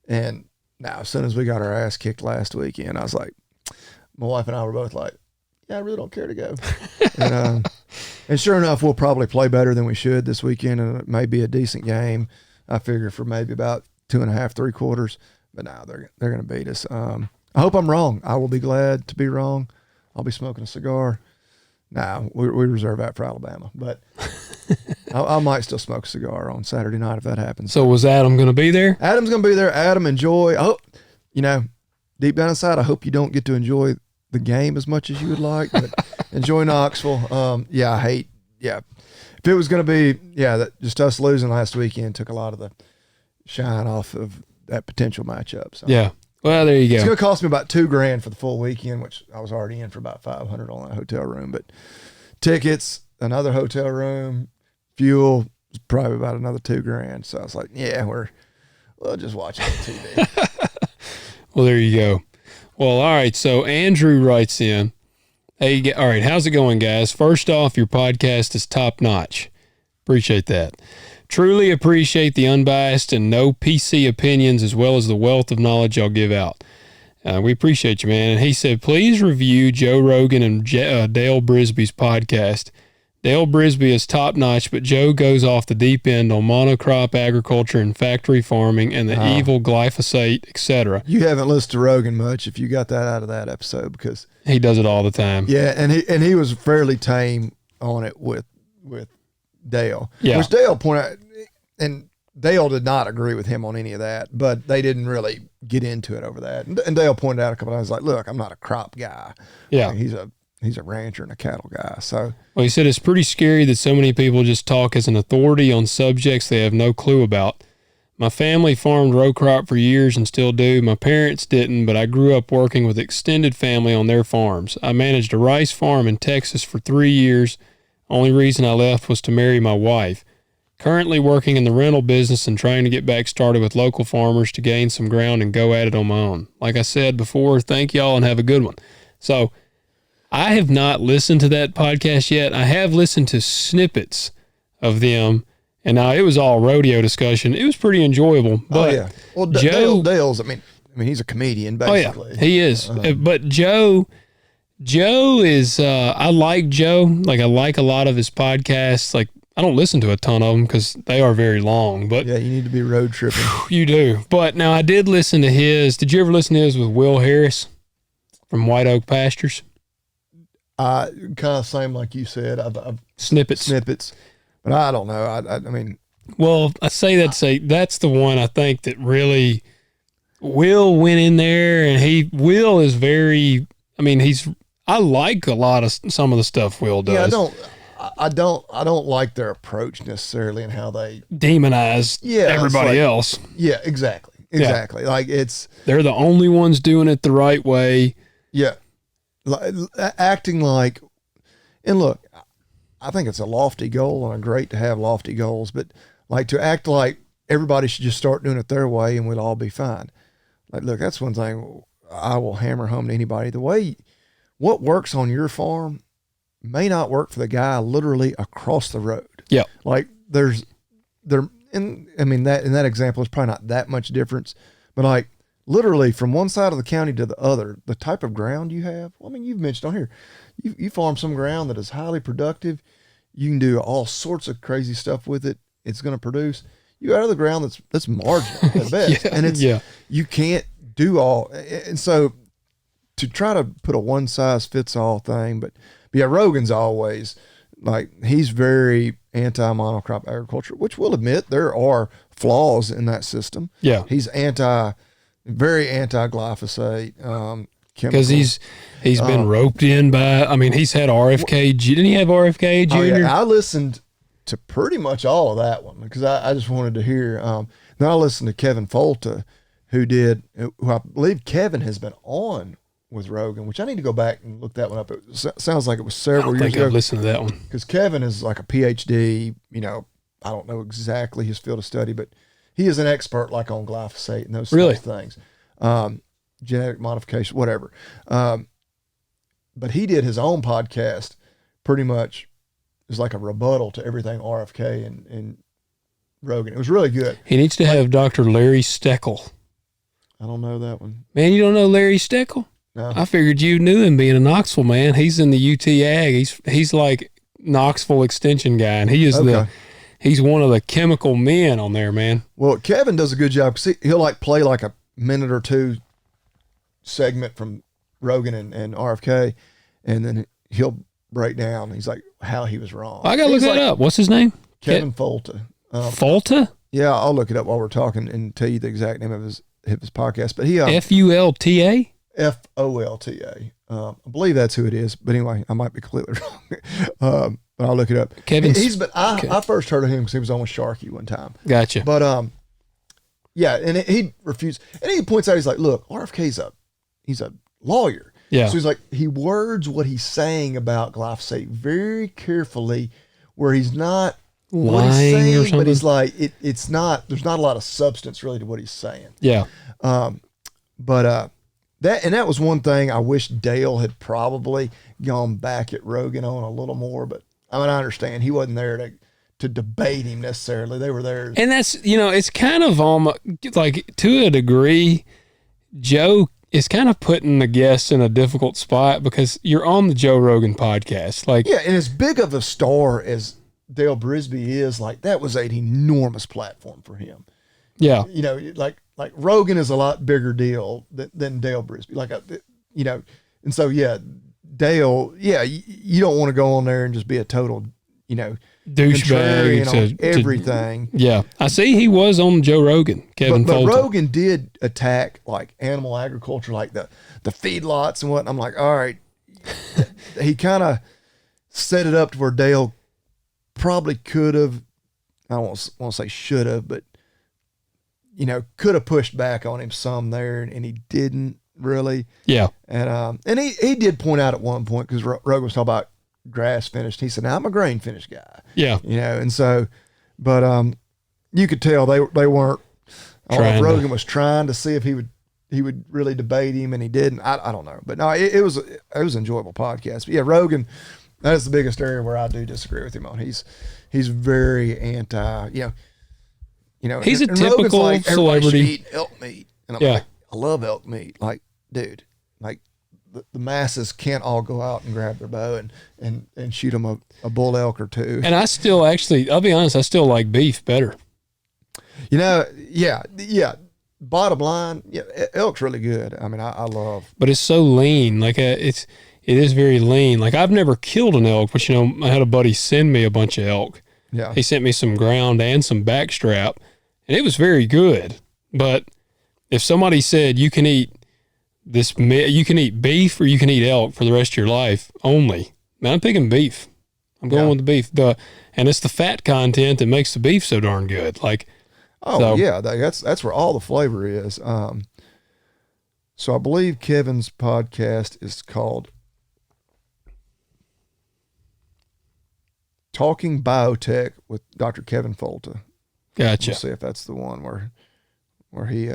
Speaker 2: And now, as soon as we got our ass kicked last weekend, I was like, my wife and I were both like, yeah, I really don't care to go. And sure enough, we'll probably play better than we should this weekend, and it may be a decent game. I figure for maybe about 2.5, 3 quarters. But now they're going to beat us. I hope I'm wrong. I will be glad to be wrong. I'll be smoking a cigar. No, we reserve that for Alabama. But I might still smoke a cigar on Saturday night if that happens.
Speaker 1: So was Adam going to be there?
Speaker 2: Adam's going to be there. Adam, enjoy. I hope, deep down inside, I hope you don't get to enjoy the game as much as you would like. But enjoy Knoxville. If it was going to be, that just us losing last weekend took a lot of the shine off of that potential matchup. So.
Speaker 1: Yeah. Well, there you go.
Speaker 2: It's going to cost me about $2,000 for the full weekend, which I was already in for about $500 on that hotel room. But tickets, another hotel room, fuel, probably about another $2,000. So I was like, we'll just watch it on TV.
Speaker 1: Well, there you go. Well, all right. So Andrew writes in, hey, all right, how's it going, guys? First off, your podcast is top notch. Appreciate that. Truly appreciate the unbiased and no PC opinions, as well as the wealth of knowledge y'all give out. We appreciate you, man. And he said, please review Joe Rogan and Dale Brisby's podcast. Dale Brisby is top notch, but Joe goes off the deep end on monocrop agriculture and factory farming and the evil glyphosate, etc.
Speaker 2: You haven't listened to Rogan much if you got that out of that episode, because
Speaker 1: he does it all the time.
Speaker 2: Yeah, and he was fairly tame on it with Dale.
Speaker 1: Yeah.
Speaker 2: Which Dale pointed out, and Dale did not agree with him on any of that, but they didn't really get into it over that. And Dale pointed out a couple of times, like, look, I'm not a crop guy.
Speaker 1: Yeah.
Speaker 2: Like, he's a rancher and a cattle guy. So,
Speaker 1: well, he said it's pretty scary that so many people just talk as an authority on subjects they have no clue about. My family farmed row crop for years and still do. My parents didn't, but I grew up working with extended family on their farms. I managed a rice farm in Texas for 3 years. Only reason I left was to marry my wife. Currently working in the rental business and trying to get back started with local farmers to gain some ground and go at it on my own. Like I said before, thank y'all and have a good one. So I have not listened to that podcast yet. I have listened to snippets of them, and now it was all rodeo discussion. It was pretty enjoyable. But
Speaker 2: well, Dale's, I mean, he's a comedian basically.
Speaker 1: Oh yeah, he is. But Joe is. I like Joe. Like I like a lot of his podcasts. Like I don't listen to a ton of them because they are very long. But
Speaker 2: yeah, you need to be road tripping.
Speaker 1: You do. But now I did listen to his. Did you ever listen to his with Will Harris from White Oak Pastures?
Speaker 2: Kind of same like you said. I've
Speaker 1: Snippets.
Speaker 2: But I don't know. I mean,
Speaker 1: well, I say that's the one I think that really Will went in there, and Will is very. I mean, I like a lot of some of the stuff Will does.
Speaker 2: Yeah, I don't like their approach necessarily and how they
Speaker 1: demonize everybody else.
Speaker 2: Yeah, exactly. Yeah. Like
Speaker 1: they're the only ones doing it the right way.
Speaker 2: Yeah, acting like, and look, I think it's a lofty goal and great to have lofty goals, but like to act like everybody should just start doing it their way and we'll all be fine. Like, look, that's one thing I will hammer home to anybody. What works on your farm may not work for the guy literally across the road.
Speaker 1: Yeah.
Speaker 2: Like in that example, it's probably not that much difference, but like literally from one side of the county to the other, the type of ground you have. Well, I mean, you've mentioned on here, you farm some ground that is highly productive. You can do all sorts of crazy stuff with it. It's going to produce. You got other ground that's marginal at best. And you can't do all. And so to try to put a one size fits all thing, but yeah, Rogan's always like, he's very anti-monocrop agriculture, which we'll admit there are flaws in that system.
Speaker 1: Yeah.
Speaker 2: He's very anti-glyphosate,
Speaker 1: because he's been roped in by, I mean, he's had RFK. Didn't he have RFK Jr.?
Speaker 2: Oh yeah, I listened to pretty much all of that one because I just wanted to hear. Then I listened to Kevin Folta, who I believe Kevin has been on with Rogan, which I need to go back and look that one up. It sounds like it was several years ago.
Speaker 1: I've listened to that one.
Speaker 2: Because Kevin is like a PhD, I don't know exactly his field of study, but he is an expert like on glyphosate and those sorts of things. Genetic modification, whatever. But he did his own podcast pretty much. It was like a rebuttal to everything RFK and Rogan. It was really good.
Speaker 1: He needs to have Dr. Larry Steckel.
Speaker 2: I don't know that one.
Speaker 1: Man, you don't know Larry Steckel?
Speaker 2: No.
Speaker 1: I figured you knew him being a Knoxville man. He's in the UT Ag. He's like Knoxville extension guy, and he is he's one of the chemical men on there, man.
Speaker 2: Well, Kevin does a good job because he'll like play like a minute or two segment from Rogan and RFK, and then he'll break down. He's like how he was wrong.
Speaker 1: I gotta look that up. What's his name?
Speaker 2: Kevin Folta.
Speaker 1: Folta?
Speaker 2: Yeah, I'll look it up while we're talking and tell you the exact name of his podcast. But he
Speaker 1: Fulta?
Speaker 2: Folta. I believe that's who it is. But anyway, I might be completely wrong. But I'll look it up. I first heard of him because he was on with Sharky one time.
Speaker 1: Gotcha.
Speaker 2: But yeah, and he refused. And he points out, he's like, look, RFK's he's a lawyer.
Speaker 1: Yeah.
Speaker 2: So he's like, he words what he's saying about glyphosate very carefully, where he's not
Speaker 1: lying
Speaker 2: what he's saying,
Speaker 1: or something.
Speaker 2: but he's like, it's not. There's not a lot of substance really to what he's saying.
Speaker 1: Yeah.
Speaker 2: But that was one thing I wish Dale had probably gone back at Rogan on a little more. But I mean, I understand he wasn't there to debate him necessarily. They were there,
Speaker 1: and that's it's kind of almost like to a degree, Joe is kind of putting the guests in a difficult spot because you're on the Joe Rogan podcast. Like,
Speaker 2: yeah, and as big of a star as Dale Brisby is, like that was an enormous platform for him.
Speaker 1: Yeah.
Speaker 2: Like Rogan is a lot bigger deal than Dale Brisby. And so, yeah, Dale, you don't want to go on there and just be a total,
Speaker 1: douchebag
Speaker 2: on everything.
Speaker 1: I see he was on Joe Rogan, Kevin
Speaker 2: but
Speaker 1: Fulton.
Speaker 2: Rogan did attack like animal agriculture, like the feedlots and what. I'm like, all right, he kind of set it up to where Dale probably could have, I don't want to say should have, but could have pushed back on him some there, and he didn't really.
Speaker 1: Yeah.
Speaker 2: And he did point out at one point, because Rogan was talking about grass finished. He said, "Now I'm a grain finished guy."
Speaker 1: Yeah.
Speaker 2: And so, but you could tell they weren't. I don't know if Rogan was trying to see if he would really debate him, and he didn't. I don't know, but no, it was an enjoyable podcast. But yeah, Rogan, that is the biggest area where I do disagree with him on. He's very anti.
Speaker 1: He's a typical
Speaker 2: like,
Speaker 1: celebrity.
Speaker 2: Eat elk meat, and I'm like, I love elk meat. Like, dude, like the masses can't all go out and grab their bow and shoot them a bull elk or two.
Speaker 1: And I still I'll be honest, I still like beef better.
Speaker 2: Yeah. Bottom line, elk's really good. I mean, I love.
Speaker 1: But it's so lean. Like it is very lean. Like I've never killed an elk, but I had a buddy send me a bunch of elk.
Speaker 2: Yeah.
Speaker 1: He sent me some ground and some backstrap, and it was very good. But if somebody said you can eat you can eat beef or you can eat elk for the rest of your life only, man, I'm picking beef. I'm going with the beef. And it's the fat content that makes the beef so darn good. Like,
Speaker 2: that's where all the flavor is. So I believe Kevin's podcast is called Talking Biotech with Dr. Kevin Fulton.
Speaker 1: Gotcha.
Speaker 2: We'll see if that's the one where he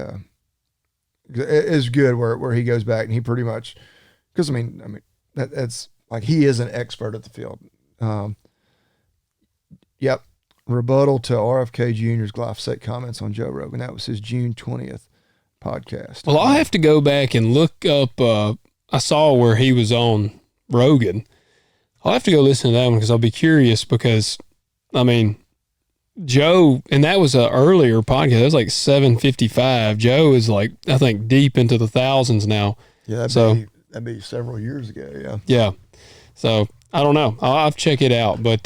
Speaker 2: is good, where he goes back and he pretty much, because I mean that's like, he is an expert at the field. Yep. Rebuttal to RFK Jr.'s glyphosate comments on Joe Rogan. That was his June 20th podcast.
Speaker 1: Well, I'll have to go back and look up. I saw where he was on Rogan. I'll have to go listen to that one because I'll be curious, because, I mean, Joe, and that was an earlier podcast. That was like 755. Joe is like, I think, deep into the thousands now.
Speaker 2: Yeah, that'd be several years ago, yeah.
Speaker 1: Yeah. So, I don't know. I'll have to check it out. But,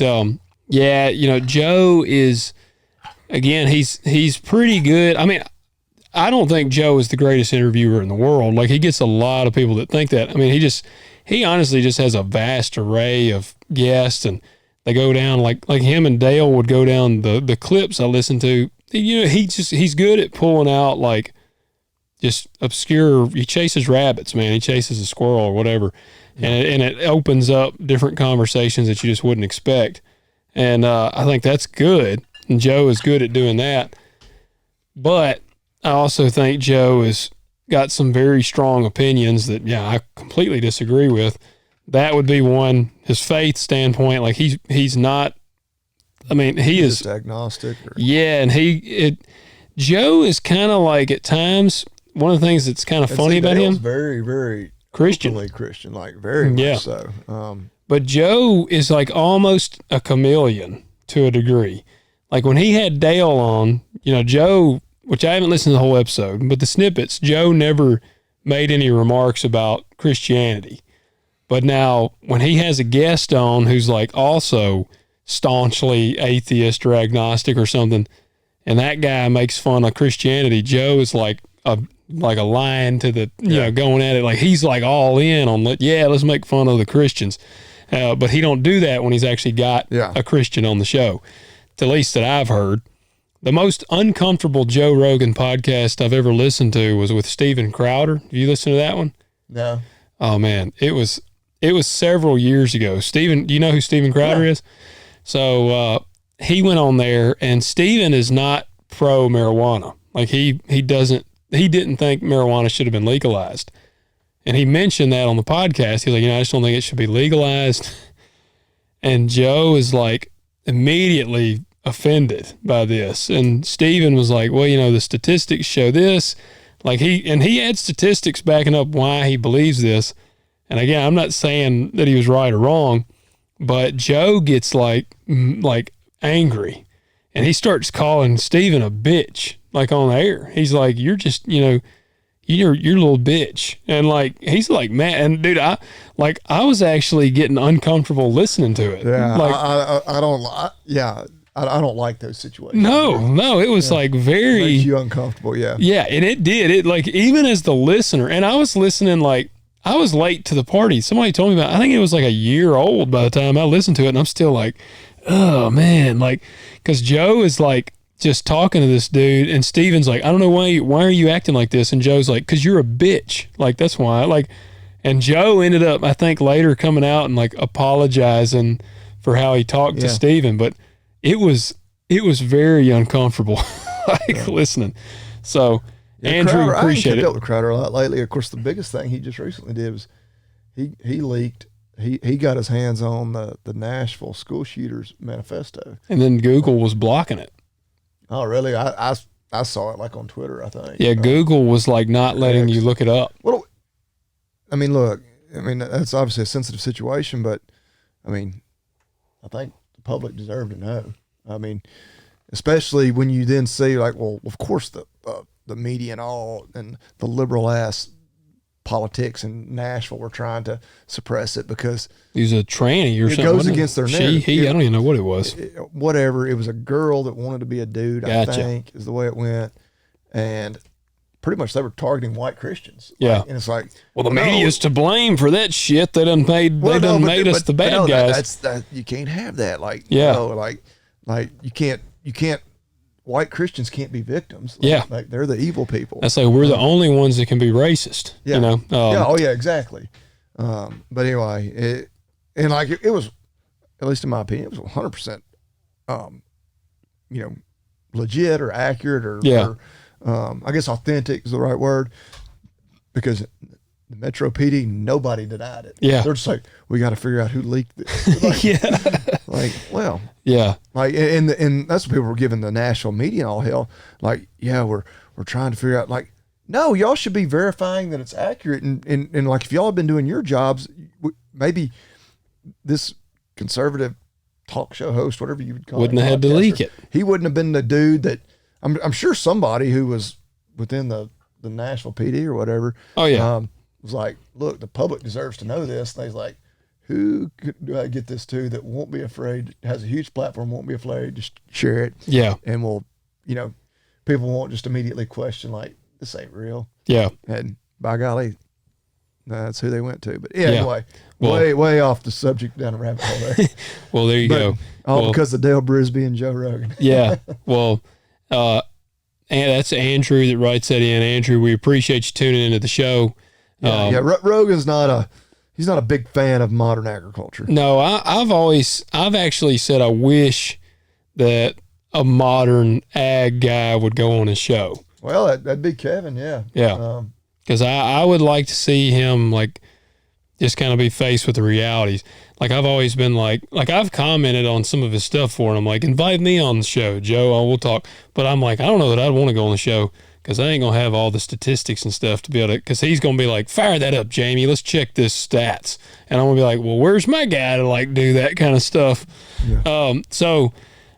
Speaker 1: Joe is, again, he's pretty good. I mean, I don't think Joe is the greatest interviewer in the world. Like, he gets a lot of people that think that. I mean, he honestly just has a vast array of guests, and they go down like him and Dale would go down the clips I listen to. He's good at pulling out like just obscure. He chases rabbits, man. He chases a squirrel or whatever, and it opens up different conversations that you just wouldn't expect. And I think that's good. And Joe is good at doing that. But I also think Joe has got some very strong opinions that, I completely disagree with. That would be one, his faith standpoint. Like he's not, I mean, he is
Speaker 2: just agnostic.
Speaker 1: Yeah. And Joe is kind of like, at times, one of the things that's kind of funny about him.
Speaker 2: Very, very
Speaker 1: Christian,
Speaker 2: like very much so.
Speaker 1: But Joe is like almost a chameleon to a degree. Like when he had Dale on, Joe, which I haven't listened to the whole episode, but the snippets, Joe never made any remarks about Christianity. But now when he has a guest on who's like also staunchly atheist or agnostic or something, and that guy makes fun of Christianity, Joe is like a lion to the, going at it. Like he's like all in on, let's make fun of the Christians. But he don't do that when he's actually got a Christian on the show, at least that I've heard. The most uncomfortable Joe Rogan podcast I've ever listened to was with Steven Crowder. Have you listened to that one?
Speaker 2: No.
Speaker 1: Oh man, it was several years ago. Steven, do you know who Steven Crowder is? So he went on there, and Steven is not pro marijuana. Like he didn't think marijuana should have been legalized. And he mentioned that on the podcast. He's like, I just don't think it should be legalized. And Joe is like immediately offended by this. And Steven was like, well, the statistics show this. Like he had statistics backing up why he believes this. And again, I'm not saying that he was right or wrong, but Joe gets like angry, and he starts calling Steven a bitch, like on the air. He's like, you're just, you're a little bitch. And like, he's like, man, and dude, I was actually getting uncomfortable listening to it.
Speaker 2: Yeah.
Speaker 1: Like,
Speaker 2: I don't, I don't like those situations.
Speaker 1: No, it was like very,
Speaker 2: makes you uncomfortable. Yeah.
Speaker 1: yeah. And it did it, like, even as the listener, and I was listening, like, I was late to the party. Somebody told me about, I think it was like a year old by the time I listened to it. And I'm still like, oh man. Like, cause Joe is like just talking to this dude, and Steven's like, I don't know why are you acting like this? And Joe's like, cause you're a bitch. Like, that's why. Like, and Joe ended up, I think, later coming out and like apologizing for how he talked to Steven, but it was very uncomfortable, like listening. So Andrew,
Speaker 2: Crowder,
Speaker 1: appreciate
Speaker 2: I
Speaker 1: it.
Speaker 2: dealt with Crowder a lot lately. Of course, the biggest thing he just recently did was he leaked. He got his hands on the Nashville school shooters manifesto,
Speaker 1: And then Google was blocking it.
Speaker 2: Oh, really? I saw it like on Twitter, I think.
Speaker 1: Yeah, Google was like not letting you look it up.
Speaker 2: Well, I mean, look, that's obviously a sensitive situation, but I mean, I think the public deserve to know. I mean, especially when you then see like, well, of course the media and all and the liberal ass politics in Nashville were trying to suppress it because
Speaker 1: he was a tranny or something.
Speaker 2: It goes against their narrative.
Speaker 1: I don't even know what it was.
Speaker 2: Whatever. It was a girl that wanted to be a dude,
Speaker 1: Gotcha.
Speaker 2: I think, is the way it went. And pretty much they were targeting white Christians.
Speaker 1: Yeah.
Speaker 2: Like, and it's like,
Speaker 1: well, the media's to blame for that shit. They done made us the bad guys.
Speaker 2: You can't have that. Like,
Speaker 1: yeah.
Speaker 2: Like you can't, white Christians can't be victims. Like,
Speaker 1: yeah.
Speaker 2: Like they're the evil people.
Speaker 1: That's like, we're the only ones that can be racist.
Speaker 2: Yeah.
Speaker 1: You know?
Speaker 2: Yeah. Oh yeah, exactly. But anyway, it was, at least in my opinion, it was 100%, legit or accurate or I guess authentic is the right word, because the Metro PD, nobody denied it.
Speaker 1: Yeah.
Speaker 2: They're just like, we got to figure out who leaked this. Like,
Speaker 1: yeah.
Speaker 2: Like, well,
Speaker 1: yeah.
Speaker 2: Like, and that's what people were giving the national media all hell. Like, yeah, we're trying to figure out, like, no, y'all should be verifying that it's accurate. And like, if y'all have been doing your jobs, maybe this conservative talk show host, whatever you would call
Speaker 1: wouldn't have had to leak it.
Speaker 2: He wouldn't have been the dude that, I'm sure somebody who was within the Nashville PD or whatever.
Speaker 1: Oh yeah.
Speaker 2: Was like, look, the public deserves to know this. And he's like, who do I get this to that won't be afraid, has a huge platform, won't be afraid, just share it.
Speaker 1: Yeah.
Speaker 2: And will, people won't just immediately question, like, this ain't real.
Speaker 1: Yeah.
Speaker 2: And by golly, that's who they went to. But anyway, way off the subject down a rabbit hole there.
Speaker 1: Well, there you go.
Speaker 2: All because of Dale Brisby and Joe Rogan.
Speaker 1: Yeah. Well, and that's Andrew that writes that in. Andrew, we appreciate you tuning into the show.
Speaker 2: Rogan's he's not a big fan of modern agriculture.
Speaker 1: No, I've actually said I wish that a modern ag guy would go on his show.
Speaker 2: Well, that'd be Kevin, yeah.
Speaker 1: Yeah. Because I would like to see him, like, just kind of be faced with the realities. Like, I've always been like I've commented on some of his stuff for him. Like, invite me on the show, Joe, we'll talk. But I'm like, I don't know that I'd want to go on the show because I ain't going to have all the statistics and stuff to be able to, because he's going to be like, fire that up, Jamie. Let's check this stats. And I'm going to be like, well, where's my guy to, like, do that kind of stuff? Yeah. So,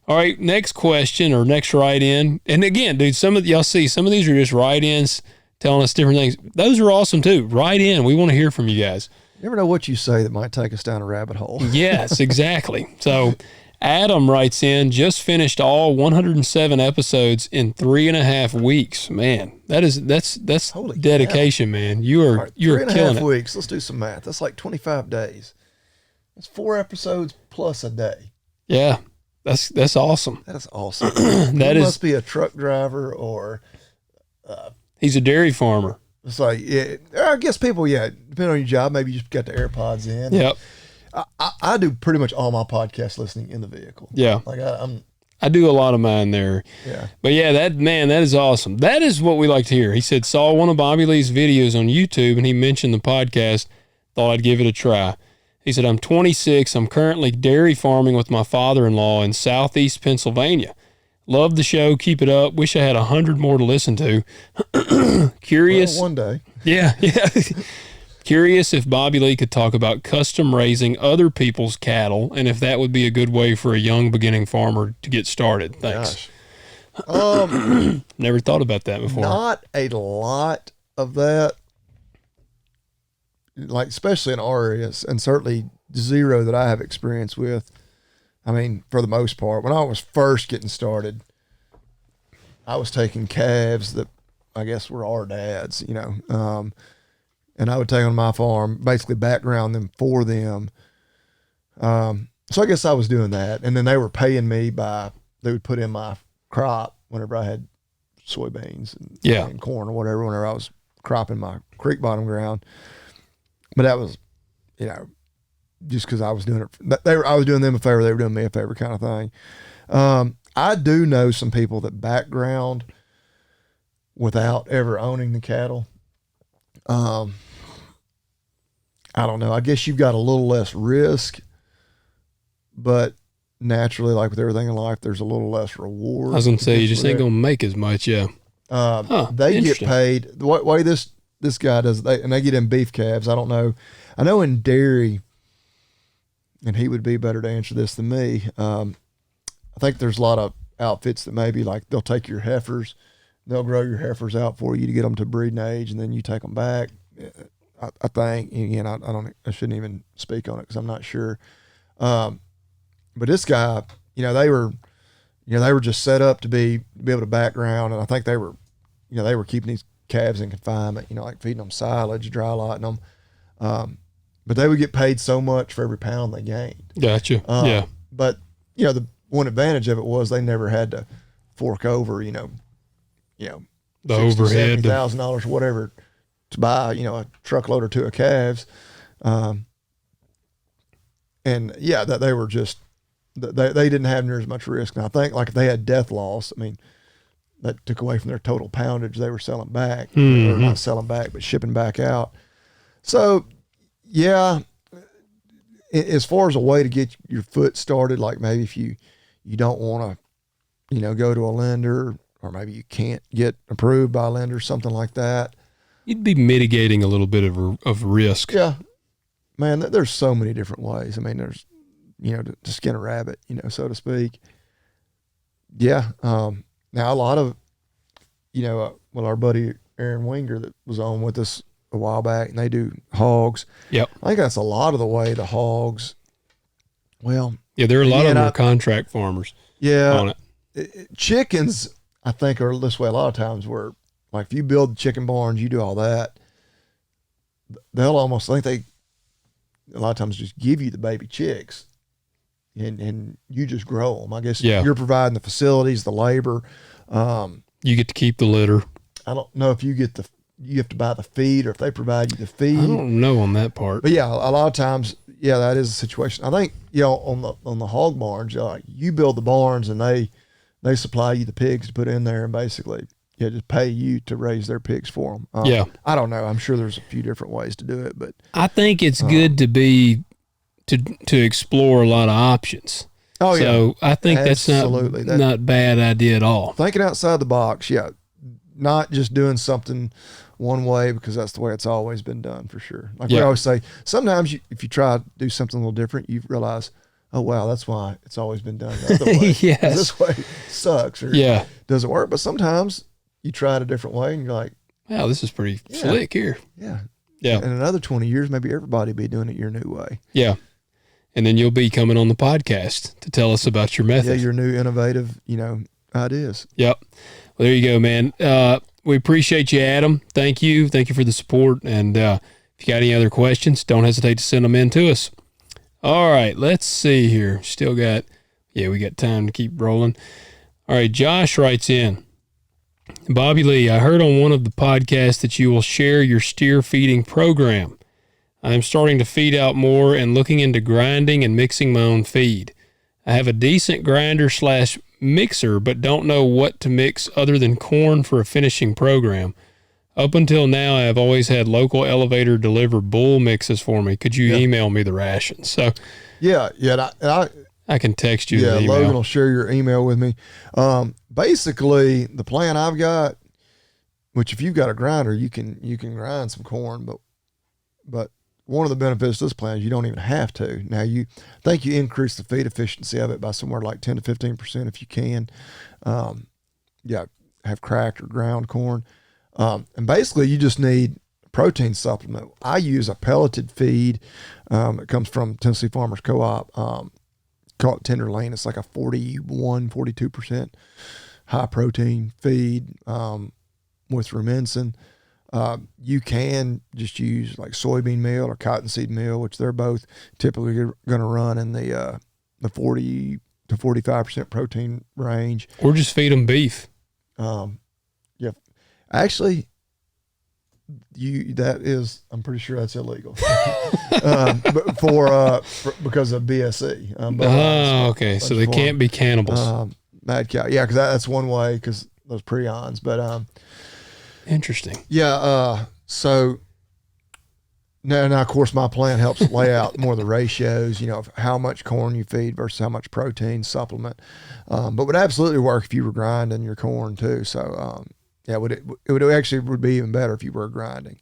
Speaker 1: all right, next question or next write-in. And again, dude, y'all see, some of these are just write-ins telling us different things. Those are awesome too. Write in. We want to hear from you guys.
Speaker 2: You never know what you say that might take us down a rabbit hole.
Speaker 1: Yes, exactly. So Adam writes in, just finished all 107 episodes in 3.5 weeks. Man, that's
Speaker 2: Holy
Speaker 1: dedication,
Speaker 2: cow.
Speaker 1: Man. You're killing it.
Speaker 2: 3.5 weeks. Let's do some math. That's like 25 days. That's 4 episodes plus a day.
Speaker 1: Yeah, that's awesome.
Speaker 2: That is awesome.
Speaker 1: He
Speaker 2: must be a truck driver or
Speaker 1: he's a dairy farmer.
Speaker 2: It's like, I guess people, depending on your job, maybe you just got the AirPods in.
Speaker 1: Yep.
Speaker 2: I do pretty much all my podcast listening in the vehicle.
Speaker 1: Yeah.
Speaker 2: Like
Speaker 1: I do a lot of mine there.
Speaker 2: Yeah.
Speaker 1: But yeah, that is awesome. That is what we like to hear. He said, saw one of Bobby Lee's videos on YouTube and he mentioned the podcast. Thought I'd give it a try. He said, I'm 26. I'm currently dairy farming with my father-in-law in Southeast Pennsylvania. Love the show. Keep it up. Wish I had 100 more to listen to. Curious.
Speaker 2: Well, one day.
Speaker 1: Yeah. Curious if Bobby Lee could talk about custom raising other people's cattle and if that would be a good way for a young beginning farmer to get started. Thanks.
Speaker 2: Gosh.
Speaker 1: Never thought about that before.
Speaker 2: Not a lot of that, like especially in our areas, and certainly zero that I have experience with. I mean, for the most part, when I was first getting started, I was taking calves that I guess were our dad's, and I would take on my farm, basically background them for them. So I guess I was doing that, and then they were paying me they would put in my crop whenever I had soybeans and corn or whatever, whenever I was cropping my creek bottom ground. But that was, just because I was doing it. I was doing them a favor, they were doing me a favor, kind of thing. I do know some people that background without ever owning the cattle. I don't know. I guess you've got a little less risk, but naturally, like with everything in life, there's a little less reward.
Speaker 1: I was going to say, you just ain't going to make as much, yeah.
Speaker 2: They get paid. The way this guy does, and they get in beef calves. I don't know. I know in dairy, and he would be better to answer this than me. I think there's a lot of outfits that maybe like they'll take your heifers, they'll grow your heifers out for you to get them to breeding age, and then you take them back. I think, again, I shouldn't even speak on it because I'm not sure. But this guy, they were just set up to be able to background, and I think they were keeping these calves in confinement, like feeding them silage, dry lighting them. But they would get paid so much for every pound they gained.
Speaker 1: Gotcha. Yeah.
Speaker 2: But the one advantage of it was they never had to fork over, the
Speaker 1: overhead,
Speaker 2: $70,000 or whatever to buy, a truckload or two of calves. And yeah, that they were just, they didn't have near as much risk. And I think like if they had death loss, I mean, that took away from their total poundage they were selling back, or not selling back, but shipping back out. So yeah, as far as a way to get your foot started, like maybe if you don't want to, go to a lender, or maybe you can't get approved by a lender, something like that.
Speaker 1: You'd be mitigating a little bit of risk.
Speaker 2: Yeah, man, there's so many different ways. I mean, there's, to skin a rabbit, so to speak. Yeah. Now a lot of, our buddy Aaron Winger that was on with us a while back, and they do hogs.
Speaker 1: Yep.
Speaker 2: I think that's a lot of the way to hogs. Well,
Speaker 1: yeah, there are a lot of them are contract farmers.
Speaker 2: Yeah.
Speaker 1: On it.
Speaker 2: Chickens, I think, are this way a lot of times, where like if you build the chicken barns, you do all that, they'll almost, I think they a lot of times just give you the baby chicks and you just grow them. I guess you're providing the facilities, the labor.
Speaker 1: You get to keep the litter.
Speaker 2: I don't know if you have to buy the feed, or if they provide you the feed.
Speaker 1: I don't know on that part.
Speaker 2: But yeah, a lot of times, yeah, that is a situation. I think, on the hog barns, you build the barns and they supply you the pigs to put in there, and basically, just pay you to raise their pigs for them. I don't know. I'm sure there's a few different ways to do it, but
Speaker 1: I think it's good to explore a lot of options.
Speaker 2: Oh,
Speaker 1: so I think
Speaker 2: absolutely.
Speaker 1: That's not bad idea at all.
Speaker 2: Thinking outside the box, not just doing something one way because that's the way it's always been done, for sure. Like we always say, sometimes if you try to do something a little different, you realize, oh wow, that's why it's always been done the other way.
Speaker 1: Yes.
Speaker 2: This way sucks or doesn't work. But sometimes you try it a different way and you're like,
Speaker 1: wow, this is pretty slick here.
Speaker 2: Yeah.
Speaker 1: Yeah.
Speaker 2: In another 20 years, maybe everybody will be doing it your new way.
Speaker 1: Yeah. And then you'll be coming on the podcast to tell us about your method.
Speaker 2: Yeah, your new innovative, ideas.
Speaker 1: Yep. Well, there you go, man. We appreciate you, Adam. Thank you. Thank you for the support. And if you got any other questions, don't hesitate to send them in to us. All right, let's see here. Still got, we got time to keep rolling. All right, Josh writes in, Bobby Lee, I heard on one of the podcasts that you will share your steer feeding program. I am starting to feed out more and looking into grinding and mixing my own feed. I have a decent grinder / mixer, but don't know what to mix other than corn for a finishing program. Up until now, I have always had local elevator deliver bull mixes for me. Could you email me the rations? So, I can text you the email.
Speaker 2: Logan will share your email with me. Basically, the plan I've got, which if you've got a grinder, you can grind some corn, but one of the benefits of this plan is you don't even have to. Now, you increase the feed efficiency of it by somewhere like 10 to 15% if you can. Have cracked or ground corn. And basically you just need a protein supplement. I use a pelleted feed. It comes from Tennessee Farmers Co-op. Call it Tenderlane. It's like a 42% high protein feed with rumensin. You can just use like soybean meal or cottonseed meal, which they're both typically going to run in the 40 to 45% protein range.
Speaker 1: Or just feed them beef.
Speaker 2: Yeah, actually, I'm pretty sure that's illegal. But because of BSE.
Speaker 1: Okay, so they can't be cannibals.
Speaker 2: Mad cow, yeah, because that's one way because those prions. But
Speaker 1: interesting.
Speaker 2: Yeah, so now of course my plan helps lay out more of the ratios, of how much corn you feed versus how much protein supplement. But would absolutely work if you were grinding your corn too. So yeah, it would be even better if you were grinding.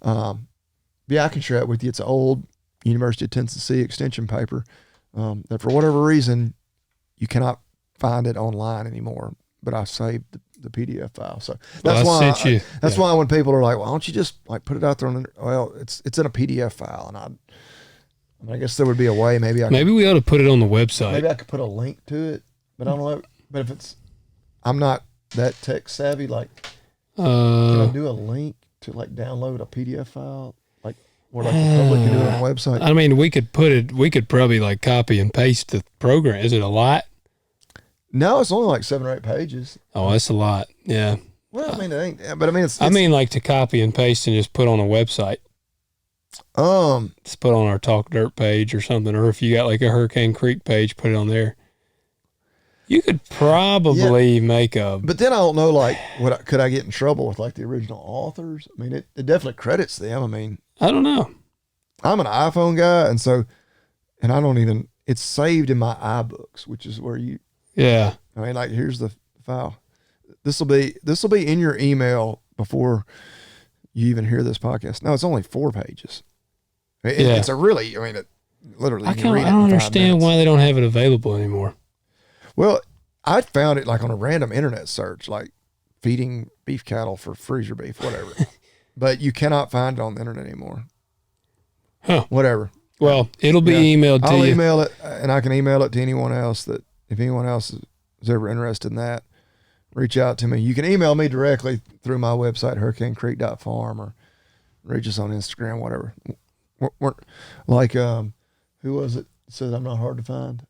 Speaker 2: Yeah, I can share it with you. It's an old University of Tennessee extension paper that for whatever reason you cannot find it online anymore. But I saved the PDF file, so that's why when people are like, "Why don't you just like put it out there on?" It's in a PDF file, and I guess there would be a way. Maybe
Speaker 1: we ought to put it on the website.
Speaker 2: Maybe I could put a link to it, but I don't know. But if I'm not that tech savvy. Like, can I do a link to like download a PDF file, like where like the public can do it on the website?
Speaker 1: I mean, we could probably like copy and paste the program. Is it a lot?
Speaker 2: No, it's only like 7 or 8 pages.
Speaker 1: Oh, that's a lot. Yeah.
Speaker 2: Well, I mean, it ain't. But I mean, it's.
Speaker 1: I mean, like to copy and paste and just put on a website.
Speaker 2: Just
Speaker 1: put on our Talk Dirt page or something, or if you got like a Hurricane Creek page, put it on there. You could probably make a.
Speaker 2: But then I don't know, like, could I get in trouble with like the original authors? I mean, it definitely credits them. I mean,
Speaker 1: I don't know.
Speaker 2: I'm an iPhone guy, and I don't even. It's saved in my iBooks, which is where you.
Speaker 1: Yeah.
Speaker 2: I mean, like, here's the file. This will be in your email before you even hear this podcast. No, it's only 4 pages. It's a really, I mean, it literally. I
Speaker 1: don't understand why they don't have it available anymore.
Speaker 2: Well, I found it like on a random internet search, like feeding beef cattle for freezer beef, whatever. But you cannot find it on the internet anymore.
Speaker 1: Huh.
Speaker 2: Whatever.
Speaker 1: Well, it'll be emailed to you.
Speaker 2: I'll email it, and I can email it to anyone else that. If anyone else is ever interested in that, reach out to me. You can email me directly through my website, hurricanecreek.farm, or reach us on Instagram, whatever. We're like, who was it said I'm not hard to find?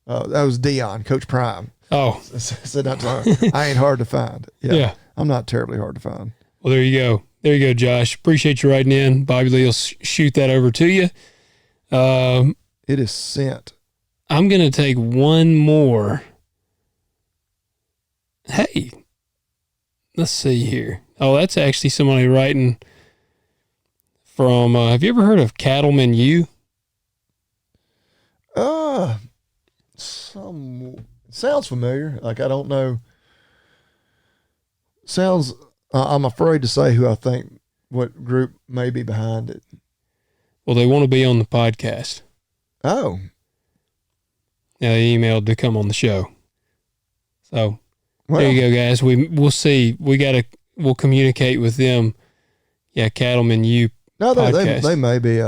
Speaker 2: That was Dion, Coach Prime.
Speaker 1: Oh.
Speaker 2: Said I ain't hard to find. Yeah. I'm not terribly hard to find.
Speaker 1: Well, there you go. There you go, Josh. Appreciate you writing in. Bobby Lee will shoot that over to you.
Speaker 2: It is sent.
Speaker 1: I'm going to take one more. Hey, let's see here. Oh, that's actually somebody writing from, have you ever heard of Cattleman U?
Speaker 2: Sounds familiar. Like, I don't know. I'm afraid to say who I think, what group may be behind it.
Speaker 1: Well, they want to be on the podcast.
Speaker 2: Oh.
Speaker 1: Yeah, they emailed to come on the show. So there you go, guys. We'll see. We'll communicate with them. Yeah, Cattleman U.
Speaker 2: No, they may be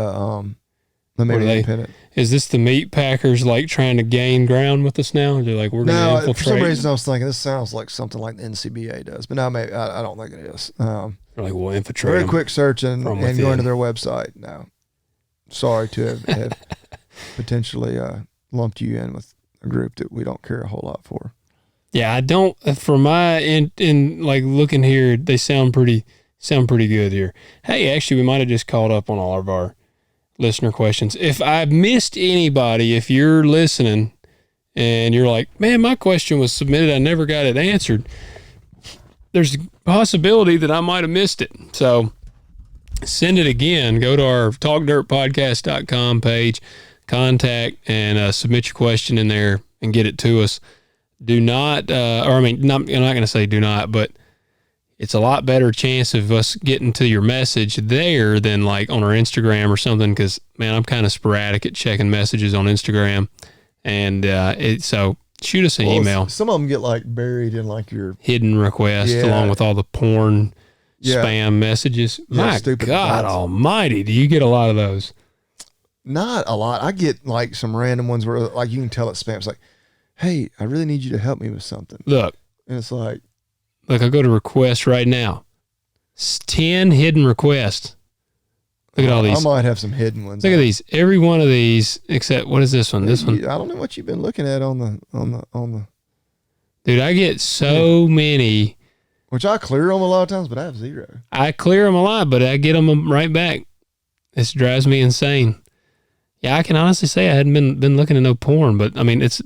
Speaker 2: independent.
Speaker 1: Is this the meat packers like trying to gain ground with us now? They're like, we're going to infiltrate.
Speaker 2: For some reason I was thinking this sounds like something like the NCBA does, but no, I don't think it is.
Speaker 1: They're like, we'll infiltrate.
Speaker 2: Very quick search and going to their website. No, sorry to have potentially lumped you in with a group that we don't care a whole lot for.
Speaker 1: Yeah, I don't. For my in like looking here, they sound pretty good here. Hey, actually, we might have just caught up on all of our listener questions. If I've missed anybody, if you're listening and you're like, man, my question was submitted, I never got it answered, there's a possibility that I might have missed it. So send it again. Go to our talkdirtpodcast.com page, contact, and submit your question in there and get it to us. Do not, I'm not going to say do not, but it's a lot better chance of us getting to your message there than like on our Instagram or something. Cause man, I'm kind of sporadic at checking messages on Instagram. And so shoot us an email.
Speaker 2: Some of them get like buried in like your
Speaker 1: hidden request along with all the porn spam messages. My God almighty, do you get a lot of those?
Speaker 2: Not a lot. I get like some random ones where like you can tell it's spam. It's like, hey, I really need you to help me with something.
Speaker 1: Look.
Speaker 2: And it's like.
Speaker 1: Look, I go to request right now. It's 10 hidden requests. Look at all these.
Speaker 2: I might have some hidden ones.
Speaker 1: Look at these. Every one of these, except what is this one? This one.
Speaker 2: I don't know what you've been looking at on the.
Speaker 1: Dude, I get so many.
Speaker 2: Which I clear them a lot of times, but I have zero.
Speaker 1: I clear them a lot, but I get them right back. This drives me insane. Yeah, I can honestly say I hadn't been looking at no porn, but I mean, it's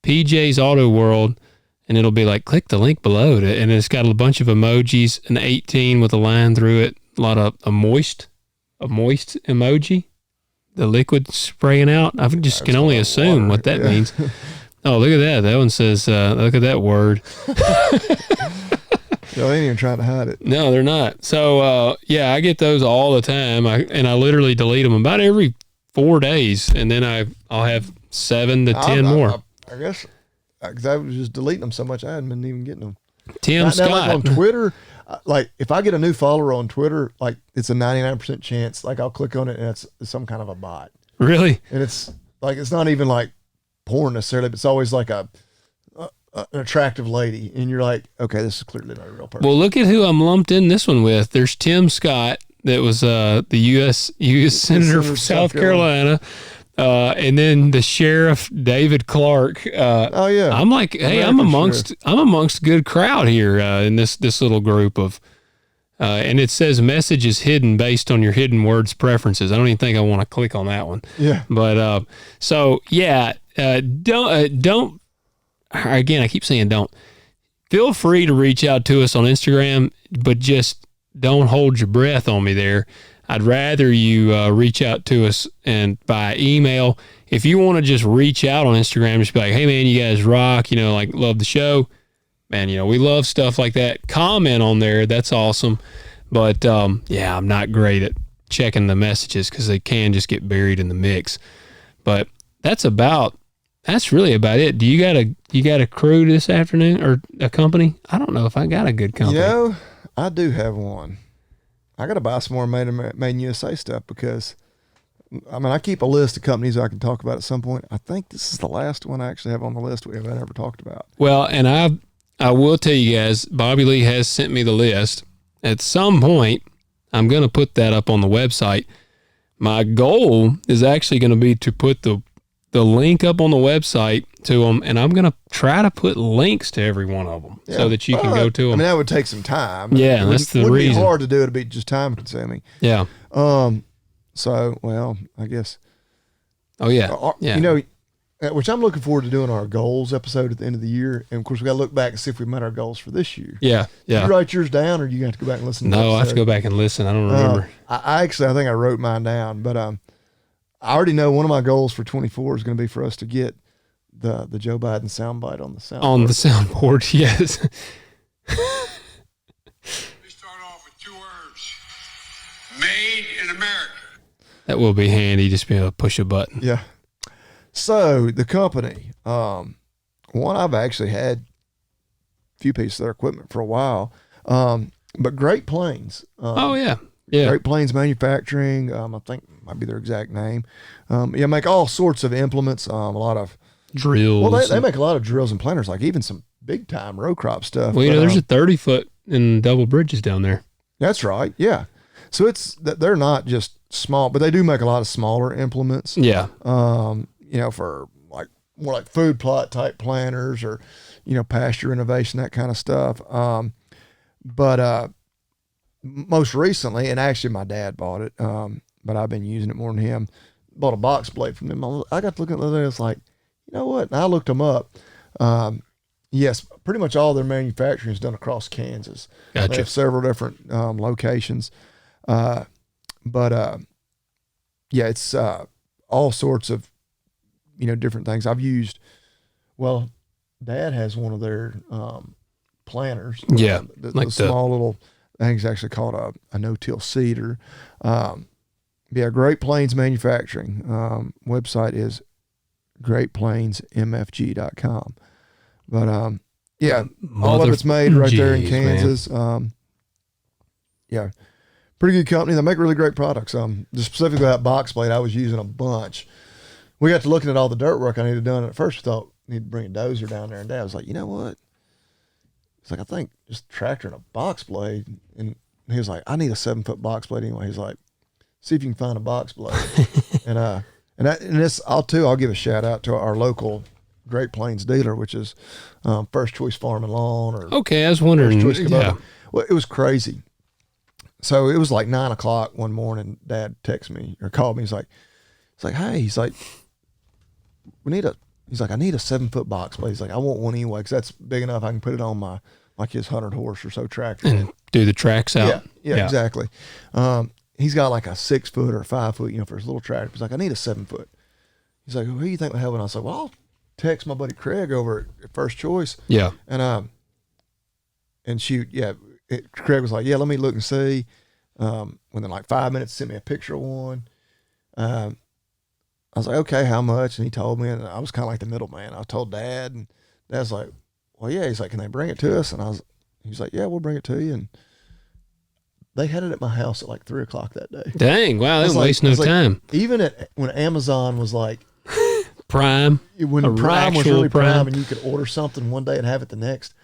Speaker 1: PJ's Auto World, and it'll be like, click the link below, and it's got a bunch of emojis, an 18 with a line through it, a lot of a moist emoji, the liquid spraying out. I just can only assume what that means. Oh, look at that. That one says, look at that word.
Speaker 2: No, they ain't even trying to hide it.
Speaker 1: No, they're not. So, yeah, I get those all the time. I literally delete them about every 4 days, and then I'll have 7 to 10 more.
Speaker 2: I guess because I was just deleting them so much, I hadn't been even getting them.
Speaker 1: Tim Scott.
Speaker 2: Now, like on Twitter, like if I get a new follower on Twitter, like it's a 99% chance, like I'll click on it and it's some kind of a bot.
Speaker 1: Really?
Speaker 2: And it's like, it's not even like porn necessarily, but it's always like an attractive lady. And you're like, okay, this is clearly not a real person.
Speaker 1: Well, look at who I'm lumped in this one with. There's Tim Scott. That was the U.S. Senator from South Carolina. And then the Sheriff David Clark.
Speaker 2: Oh yeah.
Speaker 1: I'm like, hey, I'm amongst a good crowd here in this little group of, and it says message is hidden based on your hidden words preferences. I don't even think I want to click on that one.
Speaker 2: Yeah.
Speaker 1: But so yeah, don't. Again, I keep saying don't. Feel free to reach out to us on Instagram, but just don't hold your breath on me there. I'd rather you reach out to us and by email. If you want to just reach out on Instagram, just be like, hey man, you guys rock, like love the show. Man, we love stuff like that. Comment on there. That's awesome. But yeah, I'm not great at checking the messages because they can just get buried in the mix. But that's really about it. Do you got a crew this afternoon or a company? I don't know if I got a good company.
Speaker 2: I do have one. I got to buy some more made in USA stuff because, I keep a list of companies I can talk about at some point. I think this is the last one I actually have on the list we haven't ever talked about.
Speaker 1: Well, and I will tell you guys, Bobby Lee has sent me the list. At some point, I'm going to put that up on the website. My goal is actually going to be to put the link up on the website to them, and I'm going to try to put links to every one of them so that you can go to them.
Speaker 2: That would take some time.
Speaker 1: Yeah, that's the reason.
Speaker 2: It would be hard to do. It'd be just time consuming.
Speaker 1: Yeah.
Speaker 2: So, well, I guess.
Speaker 1: Oh, yeah.
Speaker 2: Yeah. Which I'm looking forward to doing our goals episode at the end of the year. And, of course, we got to look back and see if we met our goals for this year.
Speaker 1: Yeah, yeah.
Speaker 2: Did you write yours down, or you have to go back and listen to
Speaker 1: No, I have to go back and listen. I don't remember.
Speaker 2: I think I wrote mine down, but I already know one of my goals for 24 is going to be for us to get the Joe Biden soundbite on the soundboard.
Speaker 1: On the soundboard, yes.
Speaker 3: We start off with 2 words. Made in America.
Speaker 1: That will be handy, just be able to push a button.
Speaker 2: Yeah. So the company, one I've actually had a few pieces of their equipment for a while, but Great Plains.
Speaker 1: Oh yeah. Yeah.
Speaker 2: Great Plains Manufacturing. I think might be their exact name. Make all sorts of implements. A lot of
Speaker 1: drills.
Speaker 2: Well, they make a lot of drills and planters, like even some big time row crop stuff.
Speaker 1: Well, there's a 30-foot in double bridges down there.
Speaker 2: That's right. Yeah. So they're not just small, but they do make a lot of smaller implements.
Speaker 1: Yeah.
Speaker 2: For like more like food plot type planters or, pasture innovation, that kind of stuff. But most recently, and actually my dad bought it, but I've been using it more than him. Bought a box blade from them. I got to look at the other day. It's like, you know what? And I looked them up. Yes, pretty much all their manufacturing is done across Kansas.
Speaker 1: Gotcha.
Speaker 2: They have several different locations. It's all sorts of, different things. I've used, Dad has one of their planters.
Speaker 1: Yeah.
Speaker 2: The small little, I think it's actually called a no-till seeder. Great Plains Manufacturing. Website is GreatPlainsMFG.com. But yeah, all of it's made right there in Kansas. Yeah, pretty good company. They make really great products. Just specifically that box blade, I was using a bunch. We got to looking at all the dirt work I needed done. At first, we thought we need to bring a dozer down there, and Dad was like, you know what? It's like, I think just tractor and a box blade. And he was like, I need a 7-foot box blade anyway. He's like, see if you can find a box blade. and this, I'll give a shout out to our local Great Plains dealer, which is First Choice Farm and Lawn. Or
Speaker 1: okay, I was wondering.
Speaker 2: First Choice
Speaker 1: Yeah.
Speaker 2: Well, it was crazy. So it was like 9 o'clock one morning. Dad texted me or called me. He's like, hey, he's like, I need a 7-foot box blade. He's like, I want one anyway because that's big enough. I can put it on my his 100 horse or so tractor
Speaker 1: And do the tracks out.
Speaker 2: Yeah, exactly. He's got like a 6-foot or a 5-foot, for his little tractor. He's like, I need a 7-foot. He's like, who do you think will have it? I was like, well, I'll text my buddy Craig over at First Choice.
Speaker 1: Yeah.
Speaker 2: And shoot, yeah. Craig was like, yeah, let me look and see. Within like 5 minutes, sent me a picture of one. I was like, okay, how much? And he told me, and I was kind of like the middleman. I told Dad, and Dad's like, well, yeah. He's like, can they bring it to us? And he's like, yeah, we'll bring it to you. And they had it at my house at like 3 o'clock that day.
Speaker 1: Dang, wow, they didn't waste no time.
Speaker 2: Even when Amazon was like
Speaker 1: Prime.
Speaker 2: When Prime was really prime and you could order something one day and have it the next,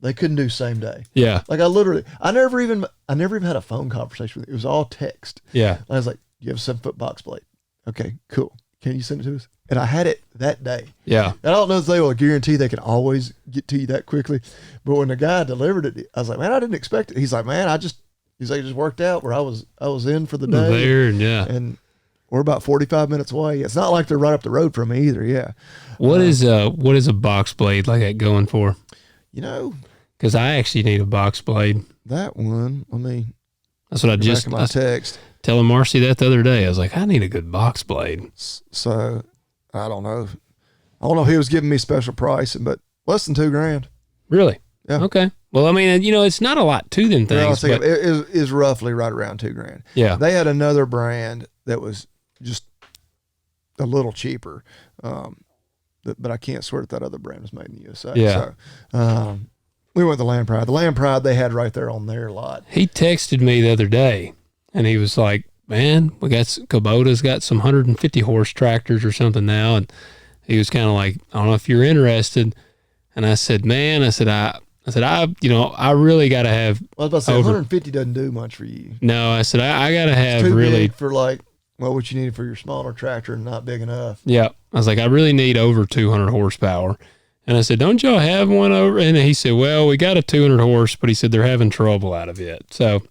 Speaker 2: they couldn't do same day.
Speaker 1: Yeah.
Speaker 2: Like I never even had a phone conversation with it. It was all text.
Speaker 1: Yeah.
Speaker 2: I was like, you have a 7-foot box blade. Okay, cool. Can you send it to us? And I had it that day.
Speaker 1: Yeah.
Speaker 2: And I don't know if they will guarantee they can always get to you that quickly. But when the guy delivered it, I was like, man, I didn't expect it. He's like, man, it just worked out where I was in for the day.
Speaker 1: There, yeah.
Speaker 2: And we're about 45 minutes away. It's not like they're right up the road from me either. Yeah.
Speaker 1: What is a box blade like that going for?
Speaker 2: Because
Speaker 1: I actually need a box blade.
Speaker 2: That one,
Speaker 1: that's what I just
Speaker 2: my text.
Speaker 1: Telling Marcy that the other day. I was like, I need a good box blade.
Speaker 2: So I don't know. I don't know if he was giving me special pricing, but less than $2,000.
Speaker 1: Really?
Speaker 2: Yeah.
Speaker 1: Okay. Well, it's not a lot to them things.
Speaker 2: No, it is roughly right around $2,000.
Speaker 1: Yeah.
Speaker 2: They had another brand that was just a little cheaper, but I can't swear that other brand was made in the USA.
Speaker 1: Yeah.
Speaker 2: So, we went to Land Pride. The Land Pride they had right there on their lot.
Speaker 1: He texted me the other day, and he was like, man, Kubota's got some 150 horse tractors or something now. And he was kind of like, I don't know if you're interested. And I said, man, I really got to have.
Speaker 2: Well, I was about to say, 150 doesn't do much for you.
Speaker 1: No, I said, I got to have
Speaker 2: it's too
Speaker 1: really.
Speaker 2: big for what you need for your smaller tractor and not big enough.
Speaker 1: Yeah. I was like, I really need over 200 horsepower. And I said, don't y'all have one over? And he said, well, we got a 200 horse, but he said they're having trouble out of it. So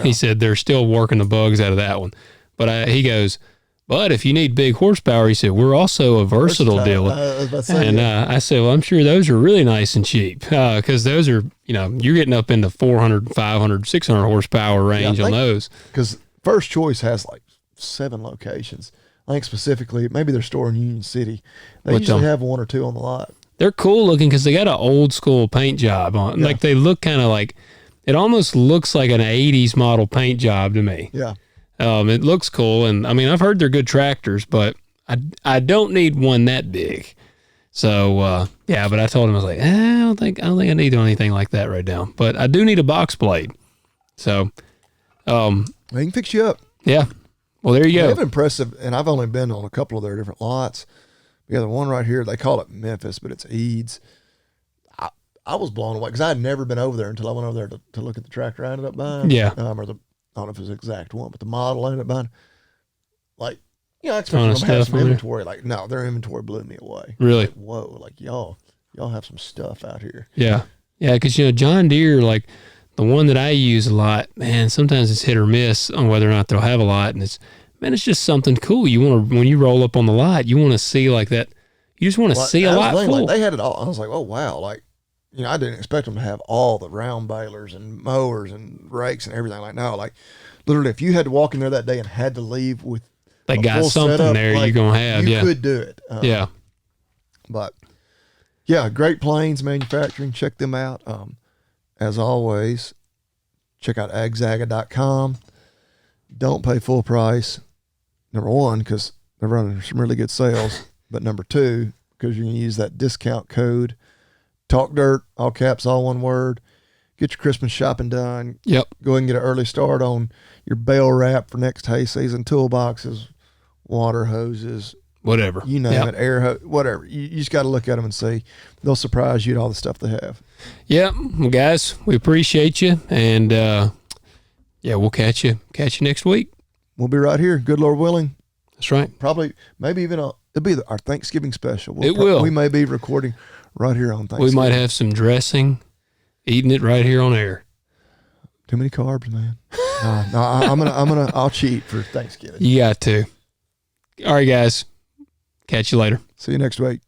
Speaker 1: he said they're still working the bugs out of that one. But he goes, but if you need big horsepower, he said, we're also a versatile dealer. I said, well, I'm sure those are really nice and cheap because those are, you're getting up into 400, 500, 600 horsepower range on those.
Speaker 2: Because First Choice has like 7 locations. I think specifically, maybe they're storing in Union City. They usually have 1 or 2 on the lot.
Speaker 1: They're cool looking because they got an old school paint job on. Yeah. Like they look kind of like, it almost looks like an 80s model paint job to me.
Speaker 2: Yeah.
Speaker 1: It looks cool. And I've heard they're good tractors, but I don't need one that big. So, but I told him, I was like, I don't think I need anything like that right now, but I do need a box blade. So,
Speaker 2: they can fix you up.
Speaker 1: Yeah. Well, there you go.
Speaker 2: They have impressive, and I've only been on a couple of their different lots. Yeah, the one right here, they call it Memphis, but it's Eads. I was blown away because I had never been over there until I went over there to look at the tractor I ended up buying.
Speaker 1: Yeah.
Speaker 2: I don't know if it's the exact one, but the model I ended up buying. Like, I expected them to have some inventory. Like, no, their inventory blew me away.
Speaker 1: Really?
Speaker 2: Like, whoa, like y'all have some stuff out here.
Speaker 1: Yeah. Yeah, because, John Deere, like the one that I use a lot, man, sometimes it's hit or miss on whether or not they'll have a lot. And it's just something cool. You want to, when you roll up on the lot, you want to see like that. You just want to see a lot full.
Speaker 2: Like, they had it all. I was like, oh, wow. Like, I didn't expect them to have all the round balers and mowers and rakes and everything. Like, no, like literally if you had to walk in there that day and had to leave with
Speaker 1: they got something
Speaker 2: setup,
Speaker 1: there you're going to have.
Speaker 2: You could do it.
Speaker 1: Yeah.
Speaker 2: But yeah, Great Plains Manufacturing. Check them out. As always, check out agzaga.com. Don't pay full price. Number one, because they're running some really good sales. but number 2, because you're going to use that discount code, Talk Dirt, all caps, all one word. Get your Christmas shopping done.
Speaker 1: Yep.
Speaker 2: Go ahead and get an early start on your bale wrap for next hay season, toolboxes, water hoses,
Speaker 1: Whatever.
Speaker 2: you name it, air hose, whatever. You just got to look at them and see. They'll surprise you at all the stuff they have.
Speaker 1: Yep. Well, guys, we appreciate you. And, we'll catch you next week.
Speaker 2: We'll be right here, good Lord willing.
Speaker 1: That's right.
Speaker 2: Probably, maybe even it'll be our Thanksgiving special.
Speaker 1: It will.
Speaker 2: We may be recording right here on Thanksgiving.
Speaker 1: We might have some dressing, eating it right here on air.
Speaker 2: Too many carbs, man. No, I'll cheat for Thanksgiving.
Speaker 1: You got to. All right, guys. Catch you later.
Speaker 2: See you next week.